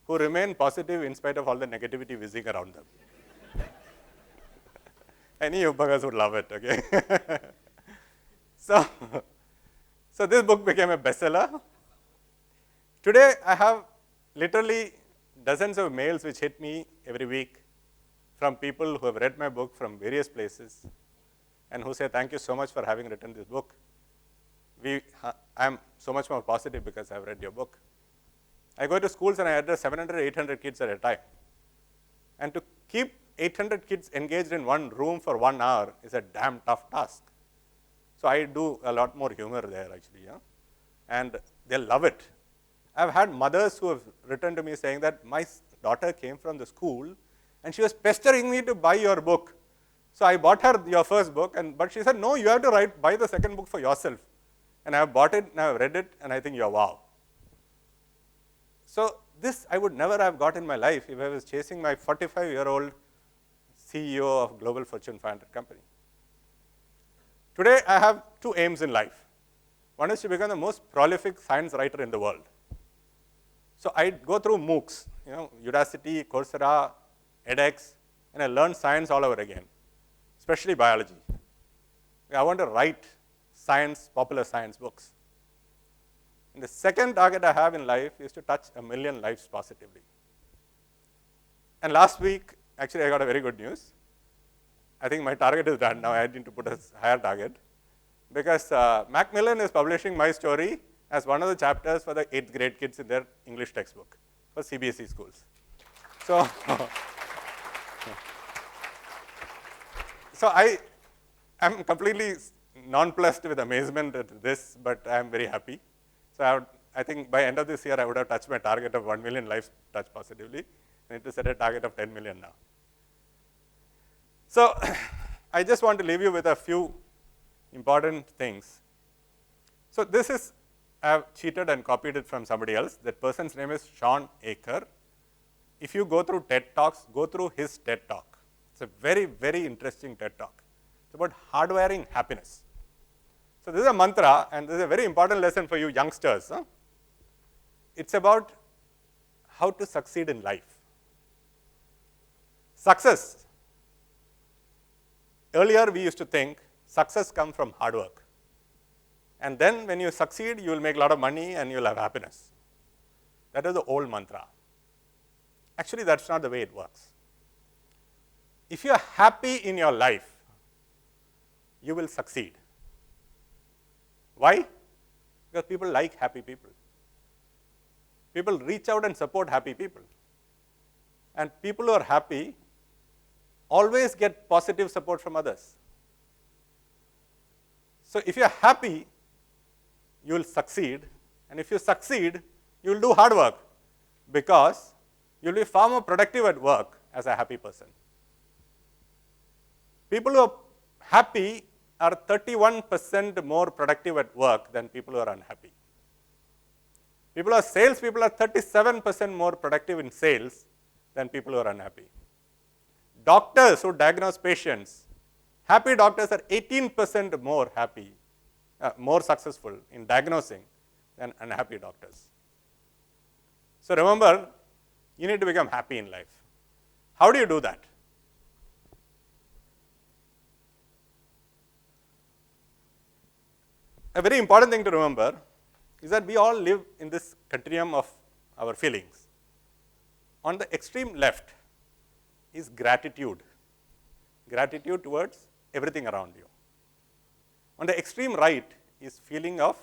who remain positive in spite of all the negativity whizzing around them. Any you buggers would love it, okay? So this book became a bestseller. Today, I have literally dozens of mails which hit me every week from people who have read my book from various places and who say, thank you so much for having written this book. I'm so much more positive because I've read your book. I go to schools and I address 700, 800 kids at a time. And to keep 800 kids engaged in one room for 1 hour is a damn tough task. So I do a lot more humor there actually, and they'll love it. I've had mothers who have written to me saying that my daughter came from the school and she was pestering me to buy your book. So I bought her your first book, but she said, no, you have to buy the second book for yourself. And I have bought it and I have read it and I think you're wow. So this I would never have got in my life if I was chasing my 45-year-old CEO of global Fortune 500 company. Today I have 2 aims in life. One is to become the most prolific science writer in the world. So I go through MOOCs, Udacity, Coursera, edX, and I learn science all over again, especially biology. I want to write science, popular science books. And the second target I have in life is to touch 1 million lives positively. And last week, actually I got a very good news. I think my target is done now. I need to put a higher target because Macmillan is publishing my story as one of the chapters for the 8th grade kids in their English textbook for CBSE schools. So, I am completely nonplussed with amazement at this, but I am very happy. So I think by end of this year, I would have touched my target of 1 million lives touched positively. I need to set a target of 10 million now. So I just want to leave you with a few important things. So this is, I have cheated and copied it from somebody else. That person's name is Sean Aker. If you go through TED Talks, go through his TED Talk. It's a very, very interesting TED Talk. It's about hardwiring happiness. So this is a mantra, and this is a very important lesson for you youngsters. It's about how to succeed in life. Success. Earlier, we used to think success comes from hard work. And then when you succeed, you will make a lot of money and you will have happiness. That is the old mantra. Actually, that's not the way it works. If you are happy in your life, you will succeed. Why? Because people like happy people. People reach out and support happy people. And people who are happy always get positive support from others. So if you are happy, you will succeed. And if you succeed, you will do hard work because you will be far more productive at work as a happy person. People who are happy are 31% more productive at work than people who are unhappy. Sales people are 37% more productive in sales than people who are unhappy. Doctors who diagnose patients, happy doctors are 18% more happy, more successful in diagnosing than unhappy doctors. So remember, you need to become happy in life. How do you do that? A very important thing to remember is that we all live in this continuum of our feelings. On the extreme left is gratitude. Gratitude towards everything around you. On the extreme right is feeling of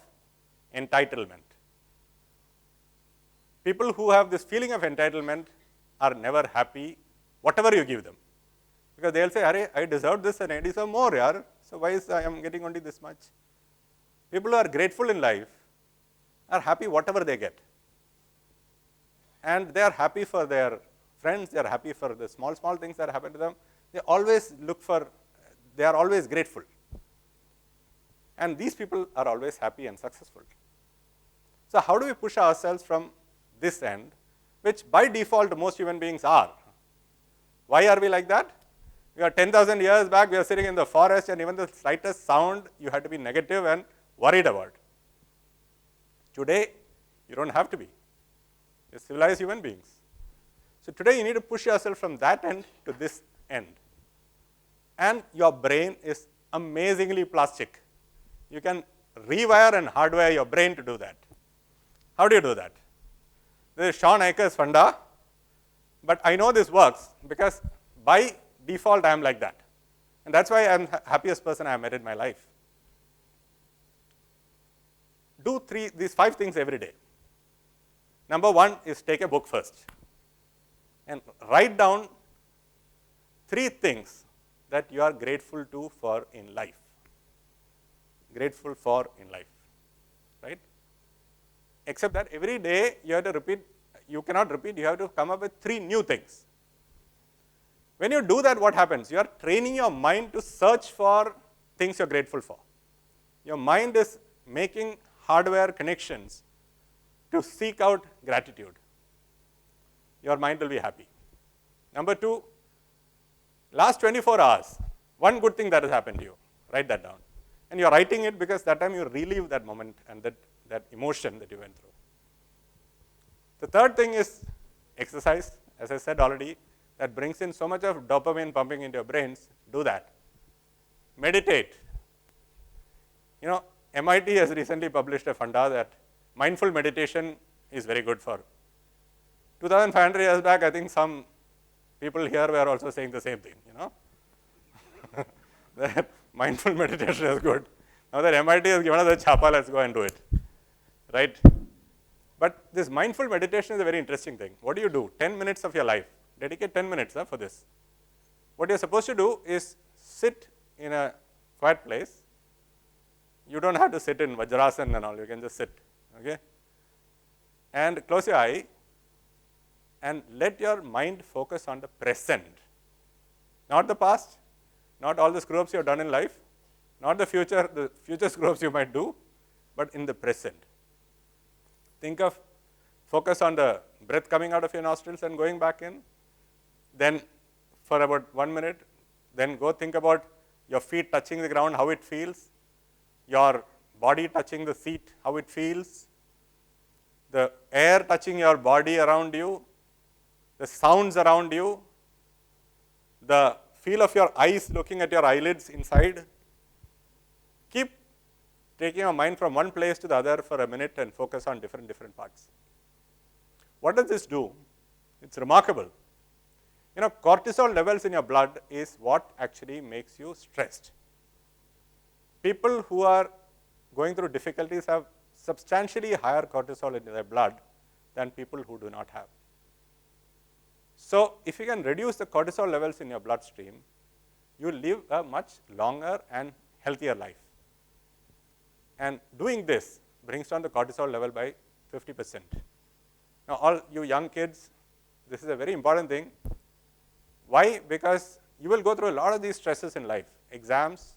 entitlement. People who have this feeling of entitlement are never happy, whatever you give them. Because they'll say, "Arey, I deserve this and I deserve more, yaar. So why is I am getting only this much?" People who are grateful in life are happy whatever they get. And they are happy for their friends, they are happy for the small things that happen to them. They are always grateful. And these people are always happy and successful. So how do we push ourselves from this end, which by default most human beings are? Why are we like that? We are 10,000 years back, we are sitting in the forest, and even the slightest sound you had to be negative and worried about. Today, you don't have to be. You're civilized human beings. So today you need to push yourself from that end to this end. And your brain is amazingly plastic. You can rewire and hardwire your brain to do that. How do you do that? This is Sean Aiker's funda, but I know this works because by default I am like that. And that's why I am the happiest person I have met in my life. Do these 5 things every day. Number 1 is take a book first and write down 3 things that you are grateful to for in life. Grateful for in life, right? Except that every day you have to repeat, you cannot repeat, you have to come up with 3 new things. When you do that, what happens? You are training your mind to search for things you're grateful for. Your mind is making hardware connections to seek out gratitude. Your mind will be happy. Number 2, last 24 hours, one good thing that has happened to you, write that down. And you're writing it because that time you relive that moment and that emotion that you went through. The third thing is exercise. As I said already, that brings in so much of dopamine pumping into your brains. Do that. Meditate. You know, MIT has recently published a funda that mindful meditation is very good for. 2,500 years back, I think some people here were also saying the same thing, you know. That mindful meditation is good. Now that MIT has given us a chapa, let's go and do it, right? But this mindful meditation is a very interesting thing. What do you do? 10 minutes of your life. Dedicate 10 minutes for this. What you're supposed to do is sit in a quiet place. You don't have to sit in Vajrasana and all. You can just sit, okay? And close your eye and let your mind focus on the present. Not the past, not all the screw-ups you have done in life, not the future screw-ups you might do, but in the present. Focus on the breath coming out of your nostrils and going back in. Then for about 1 minute, then go think about your feet touching the ground, how it feels, your body touching the seat, how it feels, the air touching your body around you, the sounds around you, the feel of your eyes looking at your eyelids inside. Keep taking your mind from one place to the other for a minute and focus on different parts. What does this do? It's remarkable. You know, cortisol levels in your blood is what actually makes you stressed. People who are going through difficulties have substantially higher cortisol in their blood than people who do not have. So if you can reduce the cortisol levels in your bloodstream, you live a much longer and healthier life. And doing this brings down the cortisol level by 50%. Now, all you young kids, this is a very important thing. Why? Because you will go through a lot of these stresses in life. Exams,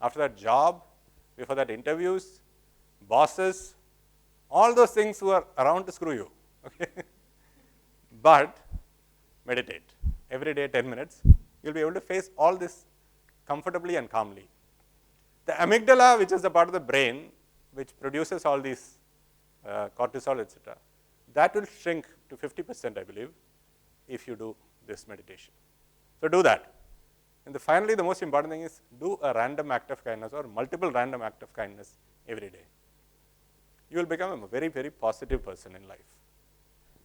after that job, before that interviews, bosses, all those things who are around to screw you. Okay? But meditate. Every day 10 minutes, you'll be able to face all this comfortably and calmly. The amygdala, which is the part of the brain which produces all these cortisol, etc., that will shrink to 50%, I believe, if you do this meditation. So do that. And finally, the most important thing is do a random act of kindness or multiple random act of kindness every day. You will become a very, very positive person in life.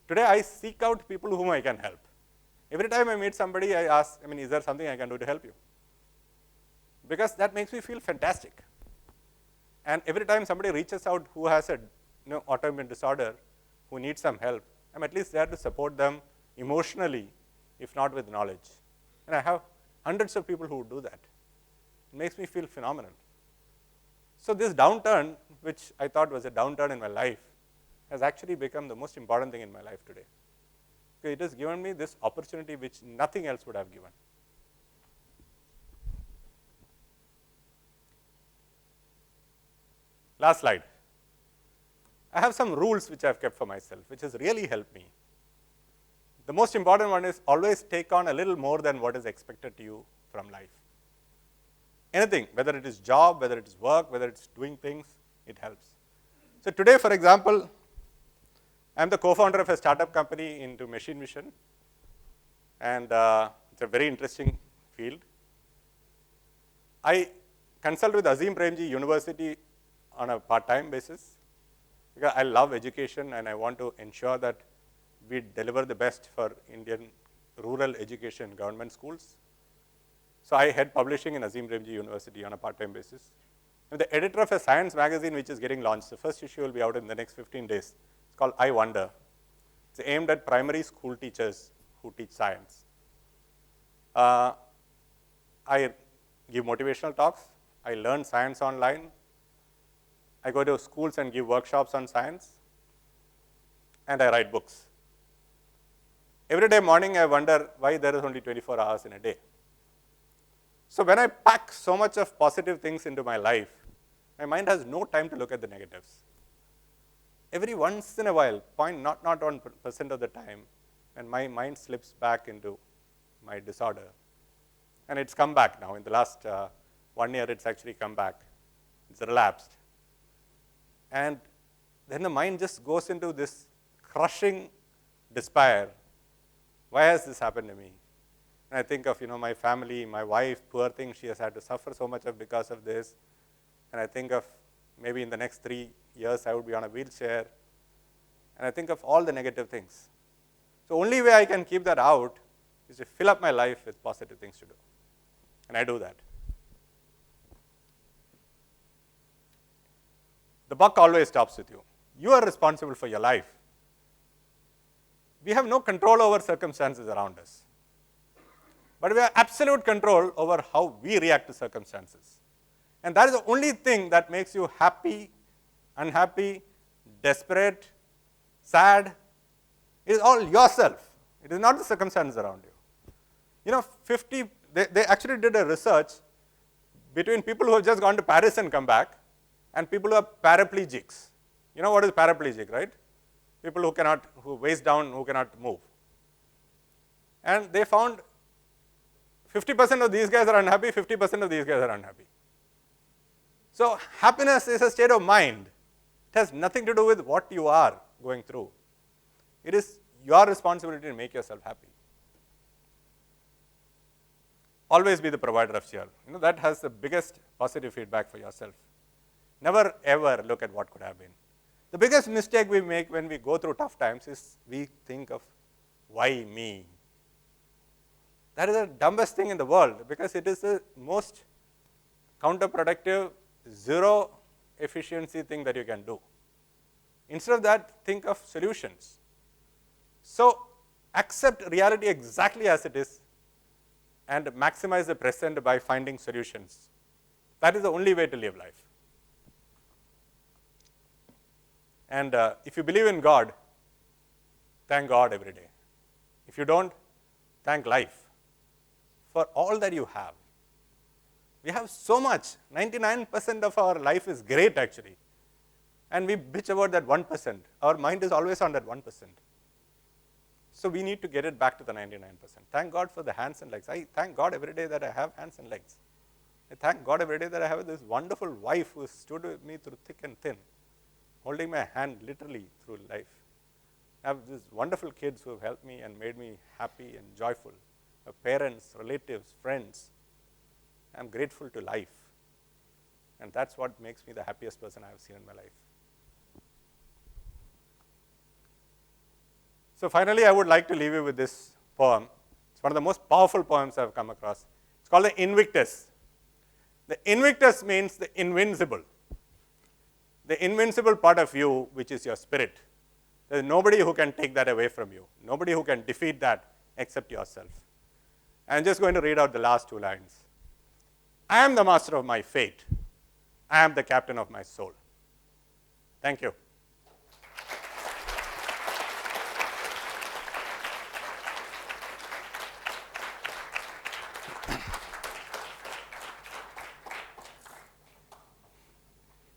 Today, I seek out people whom I can help. Every time I meet somebody, I ask, is there something I can do to help you? Because that makes me feel fantastic. And every time somebody reaches out who has a autoimmune disorder, who needs some help, I'm at least there to support them emotionally, if not with knowledge. And I have hundreds of people who do that. It makes me feel phenomenal. So this downturn, which I thought was a downturn in my life, has actually become the most important thing in my life today. Because it has given me this opportunity which nothing else would have given. Last slide. I have some rules which I have kept for myself, which has really helped me. The most important one is always take on a little more than what is expected to you from life. Anything, whether it is job, whether it is work, whether it's doing things, it helps. So today, for example, I'm the co-founder of a startup company into machine vision, and it's a very interesting field. I consult with IITMadras-I&AR University on a part-time basis because I love education and I want to ensure that we deliver the best for Indian rural education in government schools. So I head publishing in IITMadras-I&AR University on a part-time basis. I'm the editor of a science magazine which is getting launched. The first issue will be out in the next 15 days. It's called I Wonder. It's aimed at primary school teachers who teach science. I give motivational talks. I learn science online. I go to schools and give workshops on science. And I write books. Every day morning, I wonder why there is only 24 hours in a day. So when I pack so much of positive things into my life, my mind has no time to look at the negatives. Every once in a while, not 1% of the time, and my mind slips back into my disorder. And it's come back now. In the last 1 year, it's actually come back. It's relapsed. And then the mind just goes into this crushing despair. Why has this happened to me? And I think of my family, my wife, poor thing, she has had to suffer so much because of this. And I think of maybe in the next 3 years I would be on a wheelchair. And I think of all the negative things. So only way I can keep that out is to fill up my life with positive things to do. And I do that. The buck always stops with you. You are responsible for your life. We have no control over circumstances around us. But we have absolute control over how we react to circumstances. And that is the only thing that makes you happy, unhappy, desperate, sad. It is all yourself. It is not the circumstances around you. They actually did a research between people who have just gone to Paris and come back and people who are paraplegics. You know what is paraplegic, right? People who waist down, who cannot move. And they found 50% of these guys are unhappy, 50% of these guys are unhappy. So happiness is a state of mind. It has nothing to do with what you are going through. It is your responsibility to make yourself happy. Always be the provider of cheer. That has the biggest positive feedback for yourself. Never ever look at what could have been. The biggest mistake we make when we go through tough times is we think of why me. That is the dumbest thing in the world because it is the most counterproductive, zero efficiency thing that you can do. Instead of that, think of solutions. So accept reality exactly as it is and maximize the present by finding solutions. That is the only way to live life. And if you believe in God, thank God every day. If you don't, thank life for all that you have. We have so much. 99% of our life is great actually. And we bitch about that 1%. Our mind is always on that 1%. So we need to get it back to the 99%. Thank God for the hands and legs. I thank God every day that I have hands and legs. I thank God every day that I have this wonderful wife who stood with me through thick and thin, holding my hand literally through life. I have these wonderful kids who have helped me and made me happy and joyful. My parents, relatives, friends. I'm grateful to life. And that's what makes me the happiest person I have seen in my life. So finally, I would like to leave you with this poem. It's one of the most powerful poems I've come across. It's called the Invictus. The Invictus means the invincible. The invincible part of you, which is your spirit. There's nobody who can take that away from you. Nobody who can defeat that except yourself. I'm just going to read out the last 2 lines. I am the master of my fate. I am the captain of my soul. Thank you.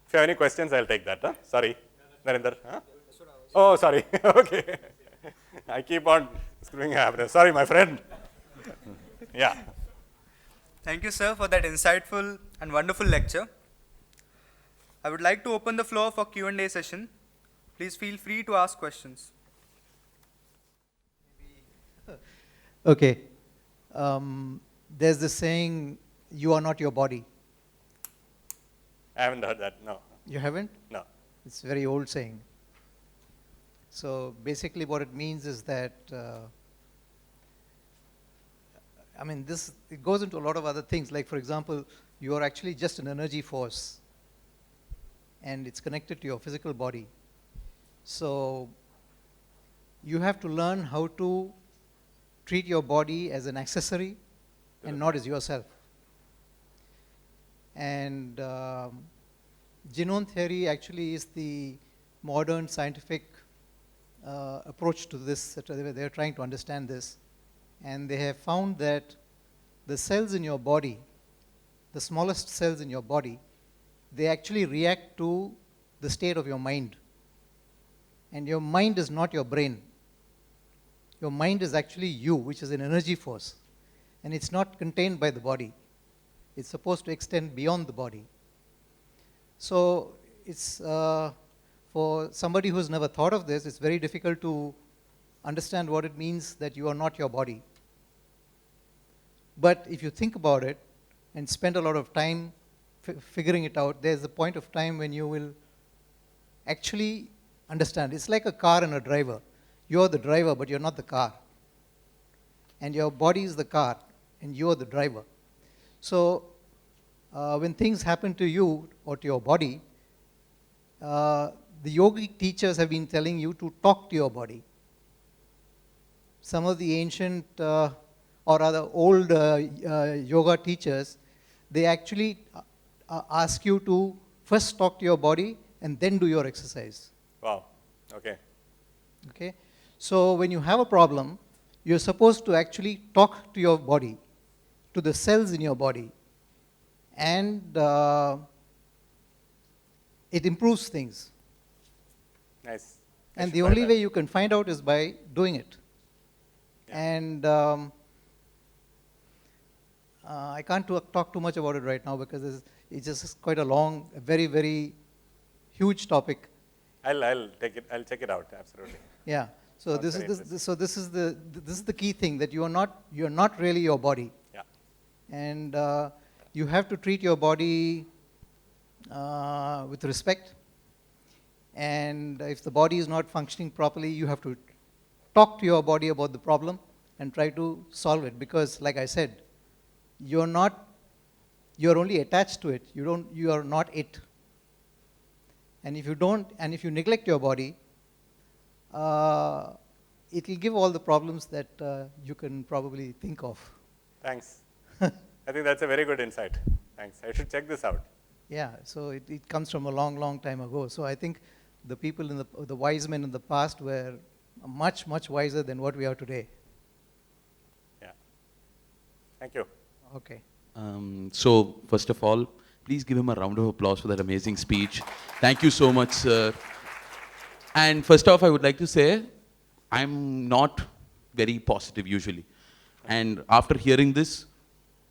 If you have any questions, I'll take that. Huh? Sorry, Narinder. Huh? Oh, sorry. Okay. I keep on screwing up. Sorry, my friend. Yeah. Thank you, sir, for that insightful and wonderful lecture. I would like to open the floor for Q&A session. Please feel free to ask questions. Okay. There's this saying, you are not your body. I haven't heard that, no. You haven't? No. It's a very old saying. So basically what it means is that, it goes into a lot of other things. Like, for example, you are actually just an energy force. And it's connected to your physical body. So you have to learn how to treat your body as an accessory and not as yourself. And genome theory actually is the modern scientific approach to this. They're trying to understand this. And they have found that the cells in your body, the smallest cells in your body, they actually react to the state of your mind. And your mind is not your brain. Your mind is actually you, which is an energy force. And it's not contained by the body. It's supposed to extend beyond the body. So it's for somebody who's never thought of this, it's very difficult to understand what it means that you are not your body. But if you think about it and spend a lot of time figuring it out, there's a point of time when you will actually understand. It's like a car and a driver. You're the driver, but you're not the car. And your body is the car, and you're the driver. So when things happen to you or to your body, the yogic teachers have been telling you to talk to your body. Some of the ancient or rather old yoga teachers, they actually ask you to first talk to your body and then do your exercise. Wow. Okay. Okay. So when you have a problem, you're supposed to actually talk to your body, to the cells in your body, and it improves things. Nice. And the only way you can find out is by doing it. Yeah. And I can't talk too much about it right now because it's just quite a long, a very, very huge topic. I'll check it out. Absolutely. Yeah. So Sounds this is the key thing, that you're not really your body. Yeah. And you have to treat your body with respect. And if the body is not functioning properly, you have to talk to your body about the problem and try to solve it. Because, like I said, you're only attached to it. You are not it. And if you neglect your body, it will give all the problems that you can probably think of. Thanks. I think that's a very good insight. Thanks. I should check this out. Yeah, so it comes from a long, long time ago. So I think the people the wise men in the past were much, much wiser than what we are today. Yeah. Thank you. Okay. So first of all, Please give him a round of applause for that amazing speech. Thank you so much, sir. And first off, I would like to say, I'm not very positive usually. And after hearing this,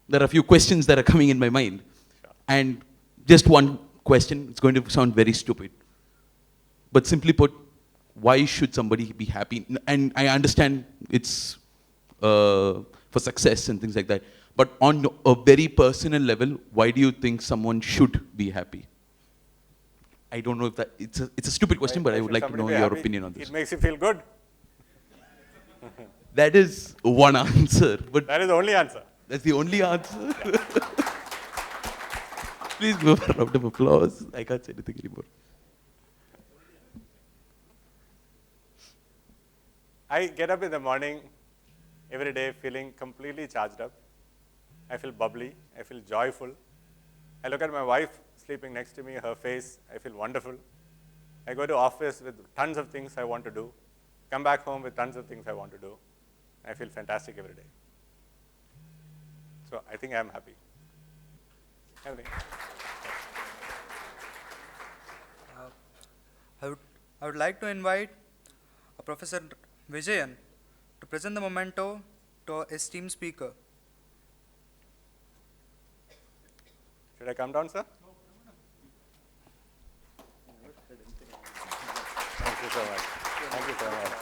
there are a few questions that are coming in my mind. And just one question, it's going to sound very stupid. But simply put, why should somebody be happy? And I understand it's for success and things like that. But on a very personal level, why do you think someone should be happy? I don't know if that, it's a stupid question, but I would like to know your opinion on this. It makes you feel good. That is one answer. But That is the only answer. that's the only answer. Please give a round of applause. I can't say anything anymore. I get up in the morning every day feeling completely charged up. I feel bubbly. I feel joyful. I look at my wife sleeping next to me, her face, I feel wonderful. I go to office with tons of things I want to do. Come back home with tons of things I want to do. I feel fantastic every day. So I think I'm happy. Everything. I would like to invite Professor Vijayan to present the memento to our esteemed speaker. Should I come down, sir? Thank you so much. Thank you so much.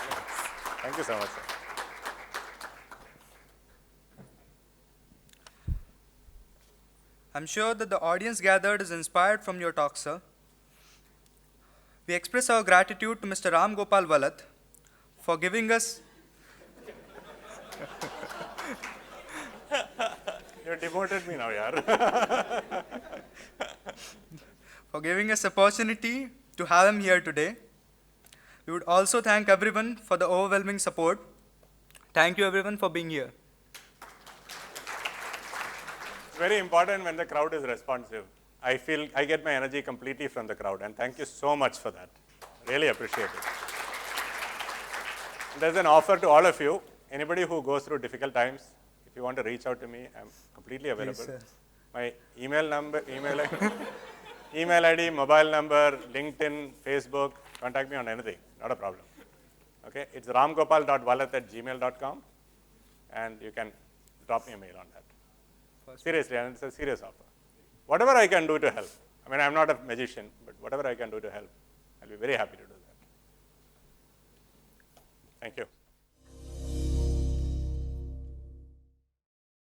Thank you so much, sir. I'm sure that the audience gathered is inspired from your talk, sir. We express our gratitude to Mr. Ramgopal Vallath for giving us You demoted me now, yaar. for giving us opportunity to have him here today. We would also thank everyone for the overwhelming support. Thank you everyone for being here. It's very important when the crowd is responsive. I feel I get my energy completely from the crowd, and thank you so much for that. Really appreciate it. There's an offer to all of you. Anybody who goes through difficult times, if you want to reach out to me, I'm completely available. Please, sir. My email number, email ID, mobile number, LinkedIn, Facebook, contact me on anything, not a problem. Okay, it's ramgopal.vallath@gmail.com, and you can drop me a mail on that. Seriously, and it's a serious offer. Whatever I can do to help. I mean, I'm not a magician, but whatever I can do to help, I'll be very happy to do that. Thank you.